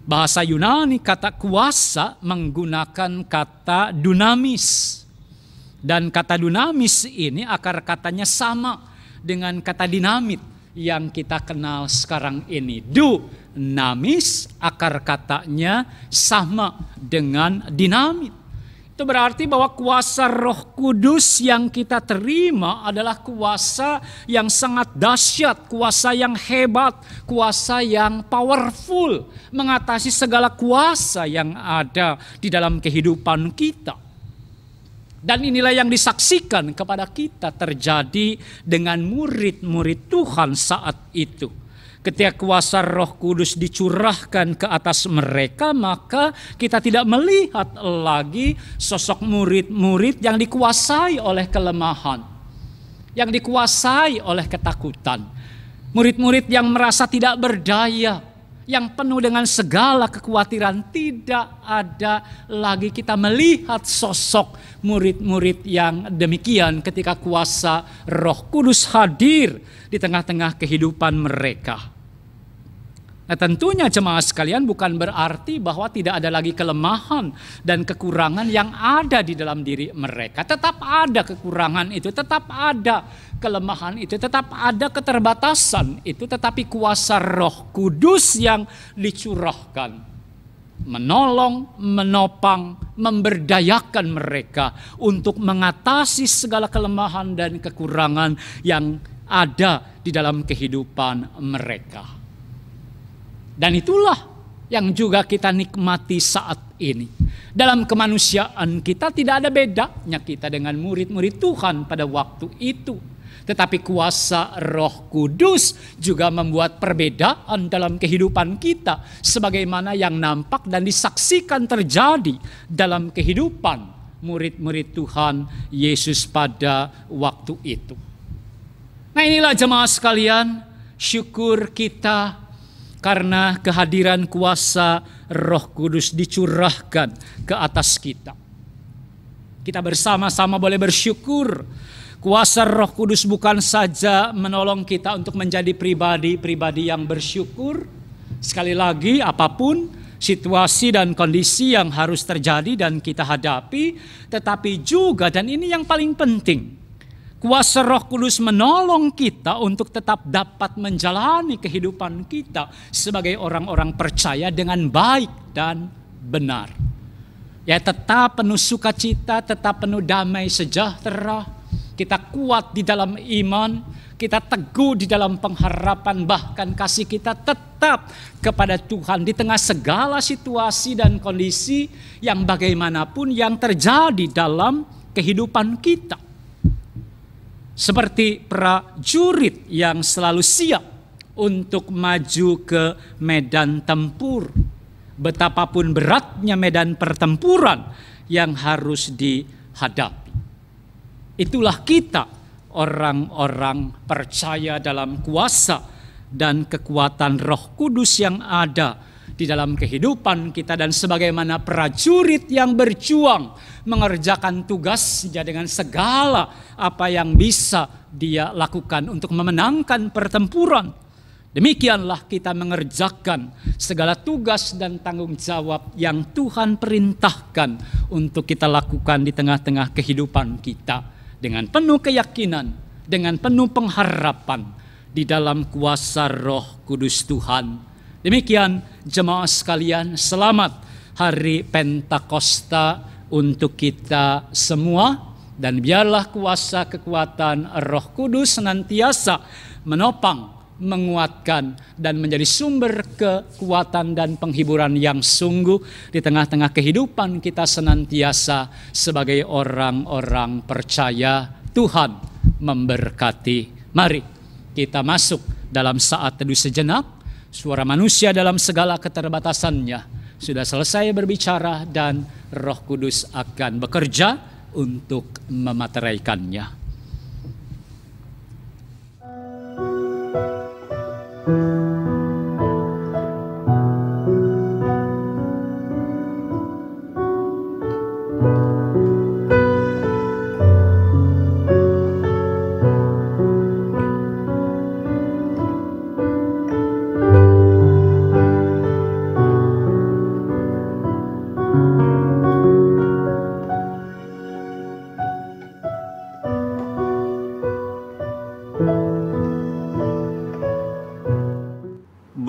bahasa Yunani, kata kuasa menggunakan kata dunamis. Dan kata dunamis ini akar katanya sama dengan kata dinamit yang kita kenal sekarang ini. Dunamis, akar katanya sama dengan dinamit. Itu berarti bahwa kuasa Roh Kudus yang kita terima adalah kuasa yang sangat dahsyat, kuasa yang hebat, kuasa yang powerful, mengatasi segala kuasa yang ada di dalam kehidupan kita. Dan inilah yang disaksikan kepada kita terjadi dengan murid-murid Tuhan saat itu. Ketika kuasa Roh Kudus dicurahkan ke atas mereka, maka kita tidak melihat lagi sosok murid-murid yang dikuasai oleh kelemahan, yang dikuasai oleh ketakutan. Murid-murid yang merasa tidak berdaya, yang penuh dengan segala kekhawatiran. Tidak ada lagi kita melihat sosok murid-murid yang demikian ketika kuasa Roh Kudus hadir di tengah-tengah kehidupan mereka. Nah, tentunya jemaah sekalian bukan berarti bahwa tidak ada lagi kelemahan dan kekurangan yang ada di dalam diri mereka. Tetap ada kekurangan itu, tetap ada kelemahan itu, tetap ada keterbatasan itu, tetapi kuasa Roh Kudus yang dicurahkan menolong, menopang, memberdayakan mereka untuk mengatasi segala kelemahan dan kekurangan yang ada di dalam kehidupan mereka. Dan itulah yang juga kita nikmati saat ini. Dalam kemanusiaan kita tidak ada bedanya kita dengan murid-murid Tuhan pada waktu itu. Tetapi kuasa Roh Kudus juga membuat perbedaan dalam kehidupan kita, sebagaimana yang nampak dan disaksikan terjadi dalam kehidupan murid-murid Tuhan Yesus pada waktu itu. Nah, inilah jemaah sekalian, syukur kita karena kehadiran kuasa Roh Kudus dicurahkan ke atas kita. Kita bersama-sama boleh bersyukur. Kuasa Roh Kudus bukan saja menolong kita untuk menjadi pribadi-pribadi yang bersyukur. Sekali lagi, apapun situasi dan kondisi yang harus terjadi dan kita hadapi, tetapi juga, dan ini yang paling penting, kuasa Roh Kudus menolong kita untuk tetap dapat menjalani kehidupan kita sebagai orang-orang percaya dengan baik dan benar. Ya, tetap penuh sukacita, tetap penuh damai sejahtera. Kita kuat di dalam iman, kita teguh di dalam pengharapan, bahkan kasih kita tetap kepada Tuhan di tengah segala situasi dan kondisi yang bagaimanapun yang terjadi dalam kehidupan kita. Seperti prajurit yang selalu siap untuk maju ke medan tempur. Betapapun beratnya medan pertempuran yang harus dihadapi. Itulah kita, orang-orang percaya dalam kuasa dan kekuatan Roh Kudus yang ada di dalam kehidupan kita, dan sebagaimana prajurit yang berjuang mengerjakan tugasnya dengan segala apa yang bisa dia lakukan untuk memenangkan pertempuran. Demikianlah kita mengerjakan segala tugas dan tanggung jawab yang Tuhan perintahkan untuk kita lakukan di tengah-tengah kehidupan kita. Dengan penuh keyakinan, dengan penuh pengharapan di dalam kuasa Roh Kudus Tuhan. Demikian jemaah sekalian, selamat hari Pentakosta untuk kita semua. Dan biarlah kuasa kekuatan Roh Kudus senantiasa menopang, menguatkan, dan menjadi sumber kekuatan dan penghiburan yang sungguh di tengah-tengah kehidupan kita senantiasa sebagai orang-orang percaya. Tuhan memberkati. Mari kita masuk dalam saat teduh sejenak. Suara manusia dalam segala keterbatasannya sudah selesai berbicara, dan Roh Kudus akan bekerja untuk memateraikannya.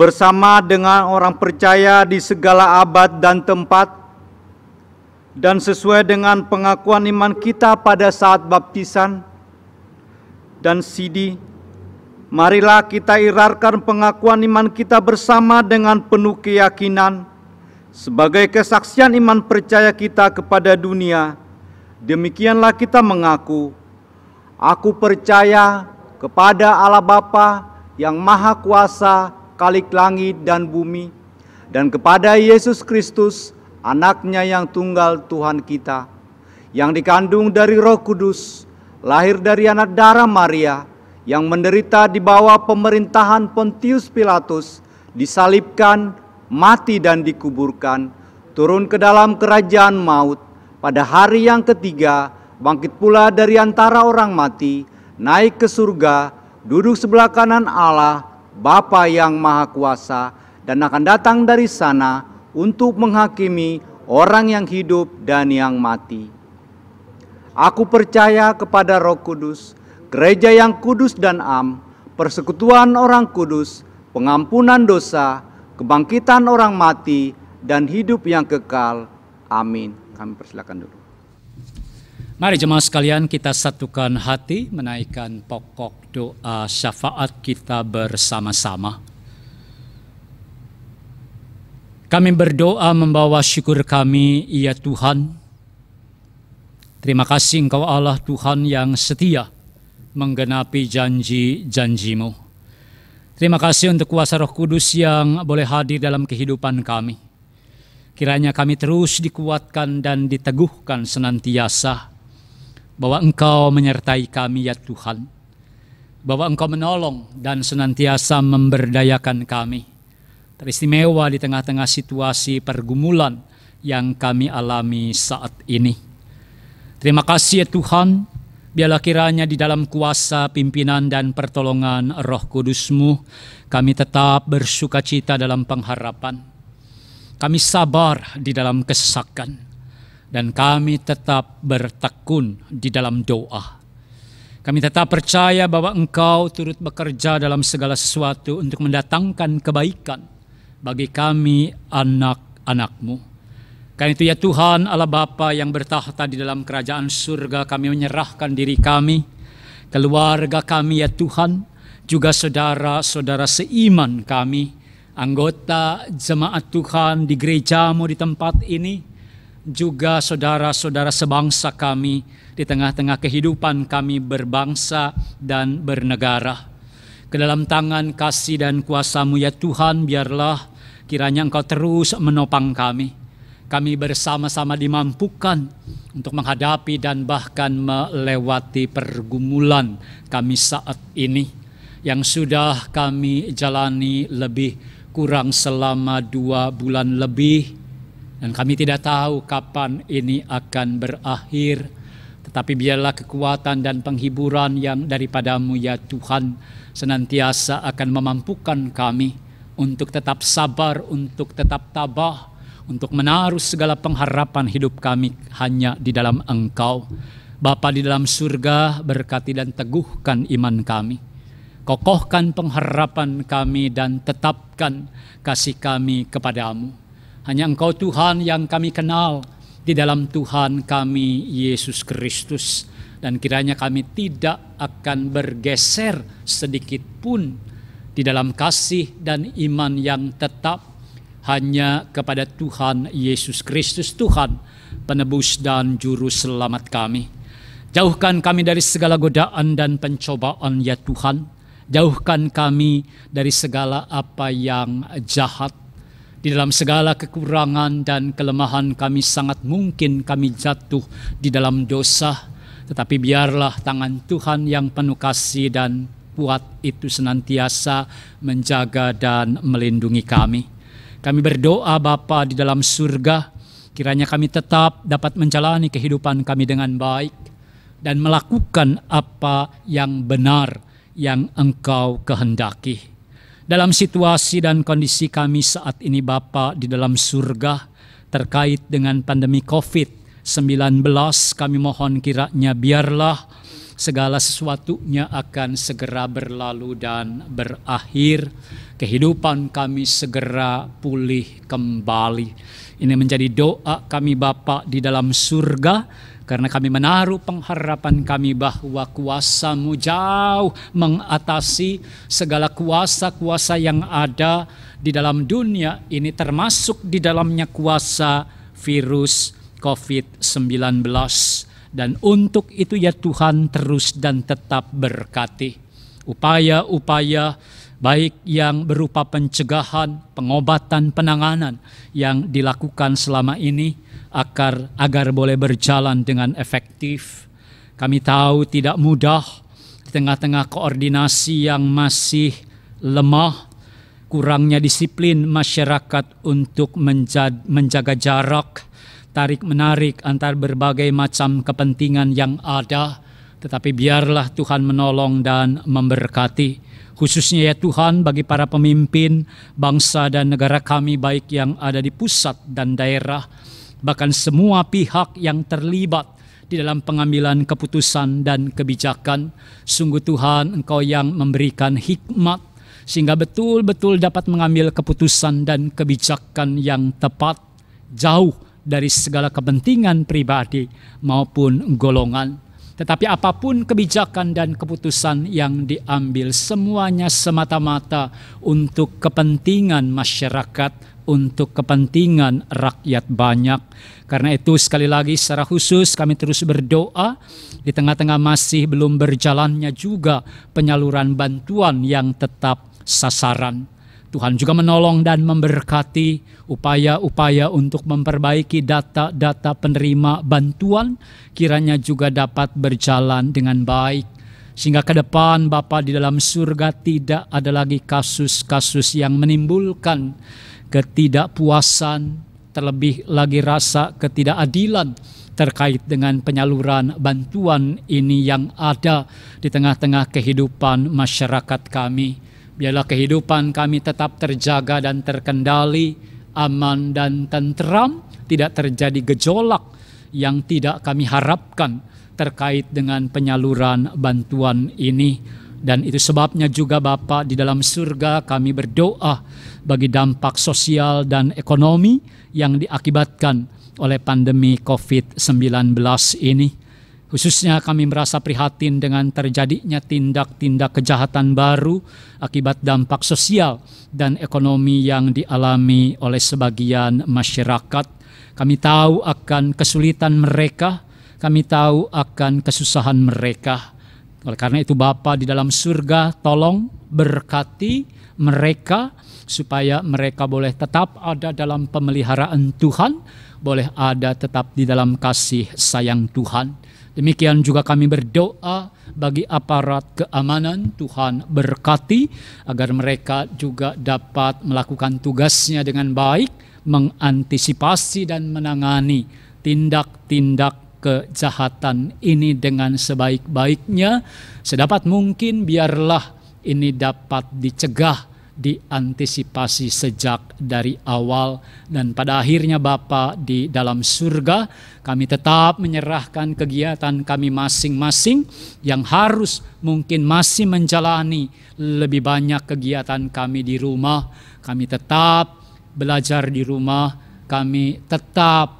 Bersama dengan orang percaya di segala abad dan tempat, dan sesuai dengan pengakuan iman kita pada saat baptisan dan sidi, marilah kita irarkan pengakuan iman kita bersama dengan penuh keyakinan sebagai kesaksian iman percaya kita kepada dunia. Demikianlah kita mengaku, aku percaya kepada Allah Bapa yang Maha Kuasa, Khalik langit dan bumi, dan kepada Yesus Kristus, Anaknya yang tunggal Tuhan kita, yang dikandung dari Roh Kudus, lahir dari anak darah Maria, yang menderita di bawah pemerintahan Pontius Pilatus, disalibkan, mati dan dikuburkan, turun ke dalam kerajaan maut, pada hari yang ketiga bangkit pula dari antara orang mati, naik ke surga, duduk sebelah kanan Allah Bapa yang Maha Kuasa, dan akan datang dari sana untuk menghakimi orang yang hidup dan yang mati. Aku percaya kepada Roh Kudus, gereja yang kudus dan am, persekutuan orang kudus, pengampunan dosa, kebangkitan orang mati, dan hidup yang kekal. Amin. Kami persilakan dulu. Mari jemaah sekalian, kita satukan hati menaikkan pokok doa syafaat kita bersama-sama. Kami berdoa membawa syukur kami, ya Tuhan. Terima kasih Engkau Allah Tuhan yang setia menggenapi janji-janji-Mu. Terima kasih untuk kuasa Roh Kudus yang boleh hadir dalam kehidupan kami. Kiranya kami terus dikuatkan dan diteguhkan senantiasa, bahwa Engkau menyertai kami ya Tuhan, bahwa Engkau menolong dan senantiasa memberdayakan kami, teristimewa di tengah-tengah situasi pergumulan yang kami alami saat ini. Terima kasih ya Tuhan, biarlah kiranya di dalam kuasa pimpinan dan pertolongan Roh Kudus-Mu, kami tetap bersukacita dalam pengharapan. Kami sabar di dalam kesesakan, dan kami tetap bertekun di dalam doa. Kami tetap percaya bahwa Engkau turut bekerja dalam segala sesuatu untuk mendatangkan kebaikan bagi kami anak-anak-Mu. Karena itu ya Tuhan Allah Bapa yang bertahta di dalam kerajaan surga, kami menyerahkan diri kami, keluarga kami ya Tuhan, juga saudara-saudara seiman kami, anggota jemaat Tuhan di gereja-Mu di tempat ini, juga saudara-saudara sebangsa kami di tengah-tengah kehidupan kami berbangsa dan bernegara. Ke dalam tangan kasih dan kuasa-Mu ya Tuhan, biarlah kiranya Engkau terus menopang kami. Kami bersama-sama dimampukan untuk menghadapi dan bahkan melewati pergumulan kami saat ini yang sudah kami jalani lebih kurang selama 2 bulan lebih, dan kami tidak tahu kapan ini akan berakhir. Tetapi biarlah kekuatan dan penghiburan yang daripada-Mu ya Tuhan senantiasa akan memampukan kami untuk tetap sabar, untuk tetap tabah, untuk menaruh segala pengharapan hidup kami hanya di dalam Engkau. Bapa di dalam surga, berkati dan teguhkan iman kami. Kokohkan pengharapan kami dan tetapkan kasih kami kepada-Mu. Hanya Engkau Tuhan yang kami kenal di dalam Tuhan kami Yesus Kristus. Dan kiranya kami tidak akan bergeser sedikit pun di dalam kasih dan iman yang tetap hanya kepada Tuhan Yesus Kristus, Tuhan penebus dan juru selamat kami. Jauhkan kami dari segala godaan dan pencobaan ya Tuhan. Jauhkan kami dari segala apa yang jahat. Di dalam segala kekurangan dan kelemahan kami sangat mungkin kami jatuh di dalam dosa. Tetapi biarlah tangan Tuhan yang penuh kasih dan kuat itu senantiasa menjaga dan melindungi kami. Kami berdoa Bapa di dalam surga, kiranya kami tetap dapat menjalani kehidupan kami dengan baik dan melakukan apa yang benar yang Engkau kehendaki. Dalam situasi dan kondisi kami saat ini Bapa di dalam surga terkait dengan pandemi COVID-19, kami mohon kiranya biarlah segala sesuatunya akan segera berlalu dan berakhir. Kehidupan kami segera pulih kembali. Ini menjadi doa kami Bapa di dalam surga, karena kami menaruh pengharapan kami bahwa kuasa-Mu jauh mengatasi segala kuasa-kuasa yang ada di dalam dunia ini, termasuk di dalamnya kuasa virus COVID-19. Dan untuk itu ya Tuhan terus dan tetap berkati upaya-upaya baik yang berupa pencegahan, pengobatan, penanganan yang dilakukan selama ini agar boleh berjalan dengan efektif. Kami tahu tidak mudah di tengah-tengah koordinasi yang masih lemah, kurangnya disiplin masyarakat untuk menjaga jarak, tarik-menarik antar berbagai macam kepentingan yang ada. Tetapi biarlah Tuhan menolong dan memberkati. Khususnya ya Tuhan bagi para pemimpin bangsa dan negara kami, baik yang ada di pusat dan daerah, bahkan semua pihak yang terlibat di dalam pengambilan keputusan dan kebijakan. Sungguh Tuhan, Engkau yang memberikan hikmat sehingga betul-betul dapat mengambil keputusan dan kebijakan yang tepat, jauh dari segala kepentingan pribadi maupun golongan. Tetapi apapun kebijakan dan keputusan yang diambil, semuanya semata-mata untuk kepentingan masyarakat, untuk kepentingan rakyat banyak. Karena itu sekali lagi secara khusus kami terus berdoa di tengah-tengah masih belum berjalannya juga penyaluran bantuan yang tetap sasaran. Tuhan juga menolong dan memberkati upaya-upaya untuk memperbaiki data-data penerima bantuan, kiranya juga dapat berjalan dengan baik. Sehingga ke depan Bapa di dalam surga tidak ada lagi kasus-kasus yang menimbulkan ketidakpuasan, terlebih lagi rasa ketidakadilan terkait dengan penyaluran bantuan ini yang ada di tengah-tengah kehidupan masyarakat kami. Biarlah kehidupan kami tetap terjaga dan terkendali, aman dan tentram, tidak terjadi gejolak yang tidak kami harapkan terkait dengan penyaluran bantuan ini. Dan itu sebabnya juga Bapa di dalam surga kami berdoa bagi dampak sosial dan ekonomi yang diakibatkan oleh pandemi COVID-19 ini. Khususnya kami merasa prihatin dengan terjadinya tindak-tindak kejahatan baru akibat dampak sosial dan ekonomi yang dialami oleh sebagian masyarakat. Kami tahu akan kesulitan mereka, kami tahu akan kesusahan mereka. Oleh karena itu Bapa di dalam surga, tolong berkati mereka supaya mereka boleh tetap ada dalam pemeliharaan Tuhan, boleh ada tetap di dalam kasih sayang Tuhan. Demikian juga kami berdoa bagi aparat keamanan, Tuhan berkati agar mereka juga dapat melakukan tugasnya dengan baik, mengantisipasi dan menangani tindak-tindak kejahatan ini dengan sebaik-baiknya. Sedapat mungkin biarlah ini dapat dicegah, diantisipasi sejak dari awal, dan pada akhirnya Bapa di dalam surga kami tetap menyerahkan kegiatan kami masing-masing yang harus mungkin masih menjalani lebih banyak kegiatan kami di rumah. Kami tetap belajar di rumah, kami tetap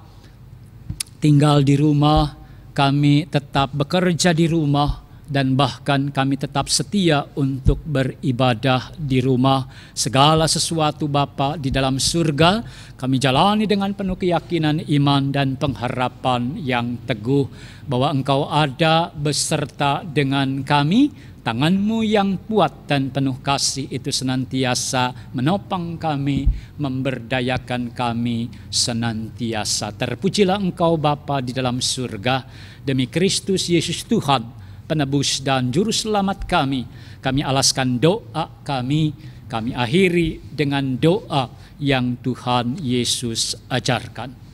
tinggal di rumah, kami tetap bekerja di rumah, dan bahkan kami tetap setia untuk beribadah di rumah. Segala sesuatu Bapa di dalam surga kami jalani dengan penuh keyakinan, iman dan pengharapan yang teguh bahwa Engkau ada beserta dengan kami. Tangan-Mu yang kuat dan penuh kasih itu senantiasa menopang kami, memberdayakan kami senantiasa. Terpujilah Engkau Bapa di dalam surga, demi Kristus Yesus Tuhan, penebus dan juru selamat kami. Kami alaskan doa kami akhiri dengan doa yang Tuhan Yesus ajarkan.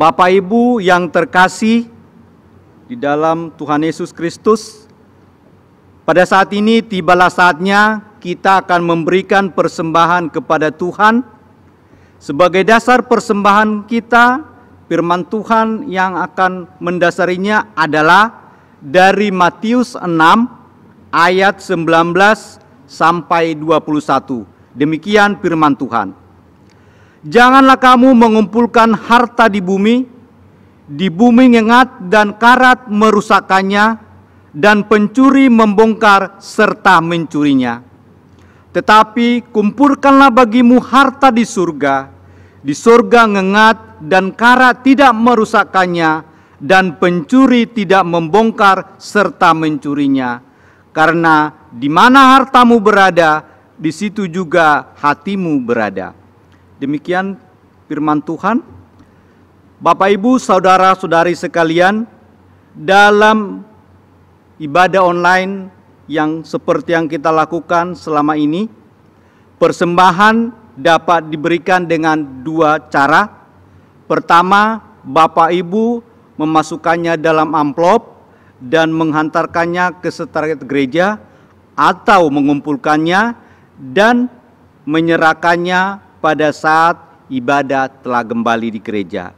Bapak Ibu yang terkasih di dalam Tuhan Yesus Kristus, pada saat ini tibalah saatnya kita akan memberikan persembahan kepada Tuhan. Sebagai dasar persembahan kita, firman Tuhan yang akan mendasarinya adalah dari Matius 6 ayat 19 sampai 21. Demikian firman Tuhan. Janganlah kamu mengumpulkan harta di bumi ngengat dan karat merusakkannya, dan pencuri membongkar serta mencurinya. Tetapi kumpulkanlah bagimu harta di surga ngengat dan karat tidak merusakkannya, dan pencuri tidak membongkar serta mencurinya. Karena di mana hartamu berada, di situ juga hatimu berada. Demikian firman Tuhan. Bapak, Ibu, saudara-saudari sekalian, dalam ibadah online yang seperti yang kita lakukan selama ini, persembahan dapat diberikan dengan dua cara. Pertama, Bapak Ibu memasukkannya dalam amplop dan menghantarkannya ke sekretariat gereja, atau mengumpulkannya dan menyerahkannya pada saat ibadah telah kembali di gereja.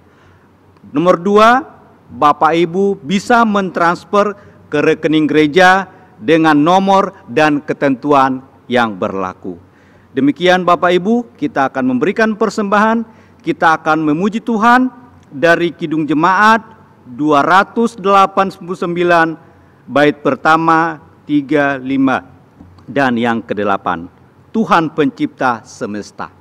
Nomor dua, Bapak Ibu bisa mentransfer ke rekening gereja dengan nomor dan ketentuan yang berlaku. Demikian Bapak Ibu, kita akan memberikan persembahan, kita akan memuji Tuhan dari Kidung Jemaat 289 bait pertama, 3, 5 dan yang ke-8. Tuhan pencipta semesta.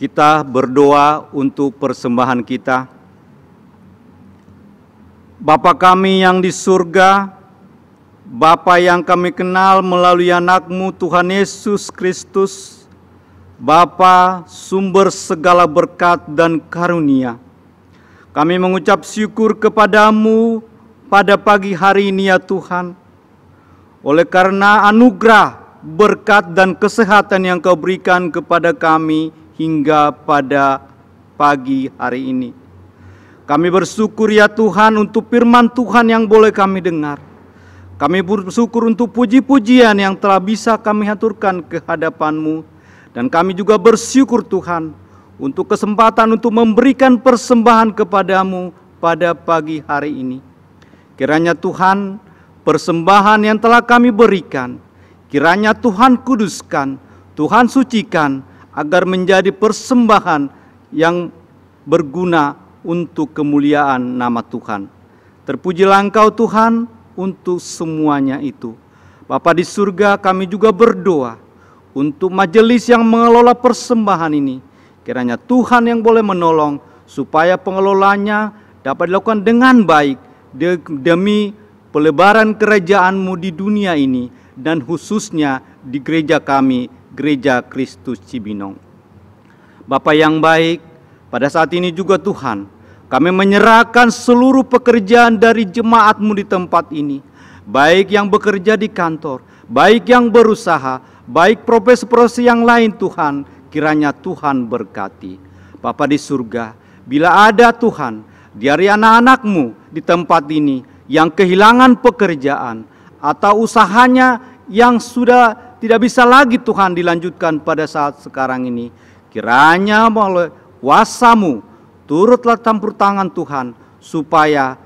Kita berdoa untuk persembahan kita. Bapa kami yang di surga, Bapa yang kami kenal melalui anak-Mu Tuhan Yesus Kristus, Bapa sumber segala berkat dan karunia, kami mengucap syukur kepadamu pada pagi hari ini ya Tuhan, oleh karena anugerah, berkat dan kesehatan yang Kau berikan kepada kami hingga pada pagi hari ini. Kami bersyukur ya Tuhan untuk firman Tuhan yang boleh kami dengar. Kami bersyukur untuk puji-pujian yang telah bisa kami haturkan ke hadapan-Mu. Dan kami juga bersyukur Tuhan untuk kesempatan untuk memberikan persembahan kepada-Mu pada pagi hari ini. Kiranya Tuhan, persembahan yang telah kami berikan, kiranya Tuhan kuduskan, Tuhan sucikan, agar menjadi persembahan yang berguna untuk kemuliaan nama Tuhan. Terpujilah Engkau Tuhan untuk semuanya itu. Bapa di surga, kami juga berdoa untuk majelis yang mengelola persembahan ini. Kiranya Tuhan yang boleh menolong supaya pengelolanya dapat dilakukan dengan baik demi pelebaran kerajaan-Mu di dunia ini dan khususnya di gereja kami, Gereja Kristus Cibinong. Bapa yang baik, pada saat ini juga Tuhan, kami menyerahkan seluruh pekerjaan dari jemaat-Mu di tempat ini. baik yang bekerja di kantor, baik yang berusaha, baik profesi-profesi yang lain Tuhan, kiranya Tuhan berkati. Bapa di surga, bila ada Tuhan dari anak-anak-Mu di tempat ini yang kehilangan pekerjaan atau usahanya yang sudah tidak bisa lagi Tuhan dilanjutkan pada saat sekarang ini, kiranya melalui kuasa-Mu turutlah campur tangan Tuhan, supaya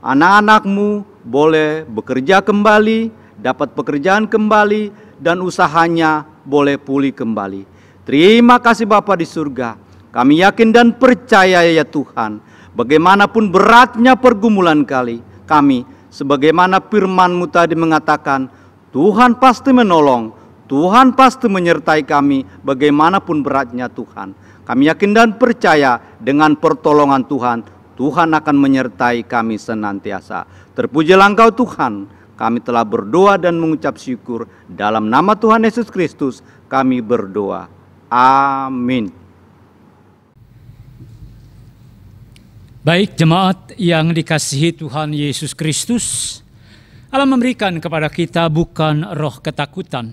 anak-anak-Mu boleh bekerja kembali, dapat pekerjaan kembali, dan usahanya boleh pulih kembali. Terima kasih Bapa di surga. Kami yakin dan percaya ya Tuhan, bagaimanapun beratnya pergumulan kami, sebagaimana firman-Mu tadi mengatakan, Tuhan pasti menolong, Tuhan pasti menyertai kami bagaimanapun beratnya Tuhan. Kami yakin dan percaya dengan pertolongan Tuhan, Tuhan akan menyertai kami senantiasa. Terpujilah Engkau Tuhan, kami telah berdoa dan mengucap syukur. Dalam nama Tuhan Yesus Kristus kami berdoa. Amin. Baik jemaat yang dikasihi Tuhan Yesus Kristus, Allah memberikan kepada kita bukan roh ketakutan,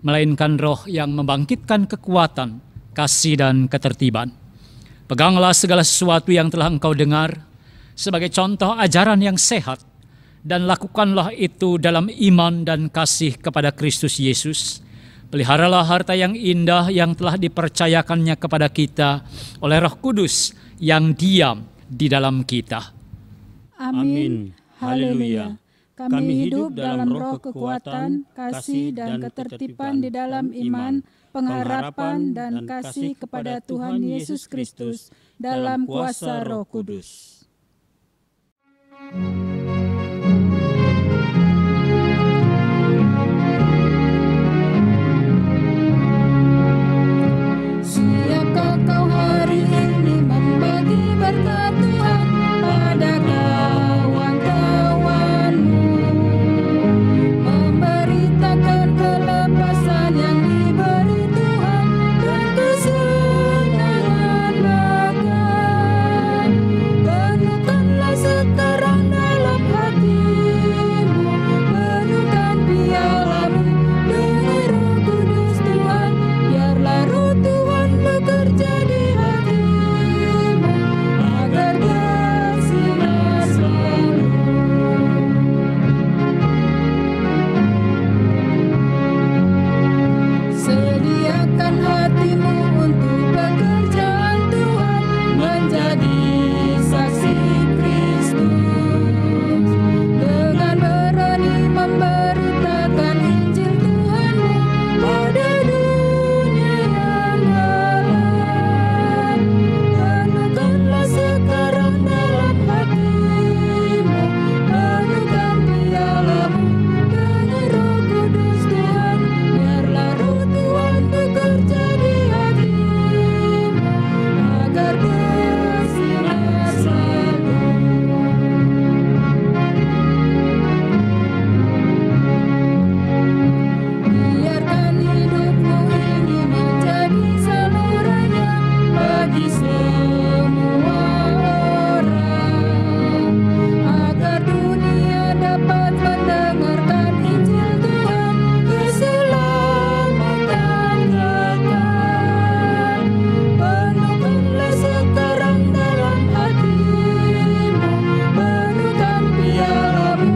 melainkan roh yang membangkitkan kekuatan, kasih dan ketertiban. Peganglah segala sesuatu yang telah engkau dengar sebagai contoh ajaran yang sehat, dan lakukanlah itu dalam iman dan kasih kepada Kristus Yesus. Peliharalah harta yang indah yang telah dipercayakannya kepada kita oleh Roh Kudus yang diam di dalam kita. Amin. Haleluya. Kami hidup dalam roh kekuatan, kasih dan ketertiban di dalam iman, pengharapan dan kasih kepada Tuhan Yesus Kristus dalam kuasa Roh Kudus. Siapkah kau hari ini membagi berkat Tuhan pada kawan-kawanmu, memberitakan kelepasan yang diberi Tuhan dan kesenangan bahkan. Penuhkanlah sekarang dalam hatimu, penuhkan pialamu dengan Roh Kudus Tuhan, biarlah Roh Tuhan bekerja di hatimu agar bersinar selalu. Sediakan hatimu untuk pekerjaan Tuhan, menjadi saksi Kristus, dengan berani memberitakan Injil Tuhanmu pada dunia yang gelap. Penuhkanlah sekarang dalam hatimu, penuhkan pialamu dengan Roh Kudus Tuhan, biarlah Roh Tuhan bekerja di hatimu agar bersinar selalu. Biarkan hidupmu ini menjadi salurannya bagi semua orang, agar dunia dapat mendengarkan Injil Tuhan, keselamatan kekal. Penuhkanlah sekarang dalam hatimu, penuhkan pialamu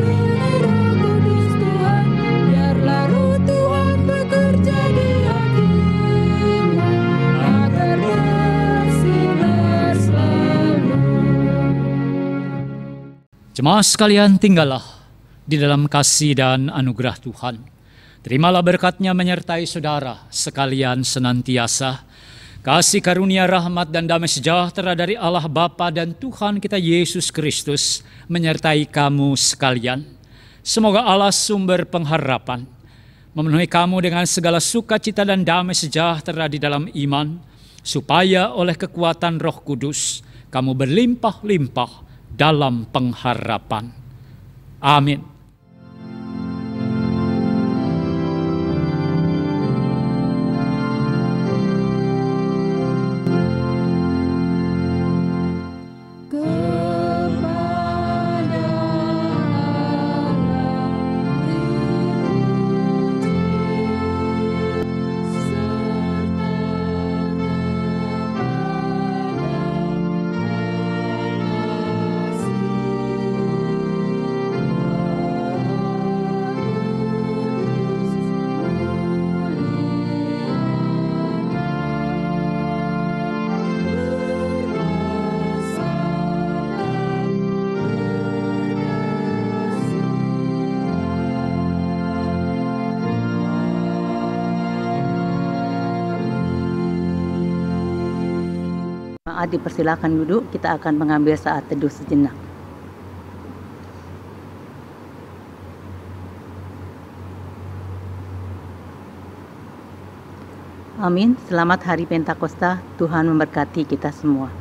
dengan Roh Kudus Tuhan, biarlah Roh Tuhan bekerja di hatimu agar bersinar selalu. Jemaat sekalian, tinggallah di dalam kasih dan anugerah Tuhan. Terimalah berkat-Nya menyertai saudara sekalian senantiasa. Kasih karunia, rahmat dan damai sejahtera dari Allah Bapa dan Tuhan kita Yesus Kristus menyertai kamu sekalian. Semoga Allah sumber pengharapan memenuhi kamu dengan segala sukacita dan damai sejahtera di dalam iman, supaya oleh kekuatan Roh Kudus kamu berlimpah-limpah dalam pengharapan. Amin. Kepada Allah Jemaat dipersilakan duduk, kita akan mengambil saat teduh sejenak. Amin. Selamat Hari Pentakosta. Tuhan memberkati kita semua.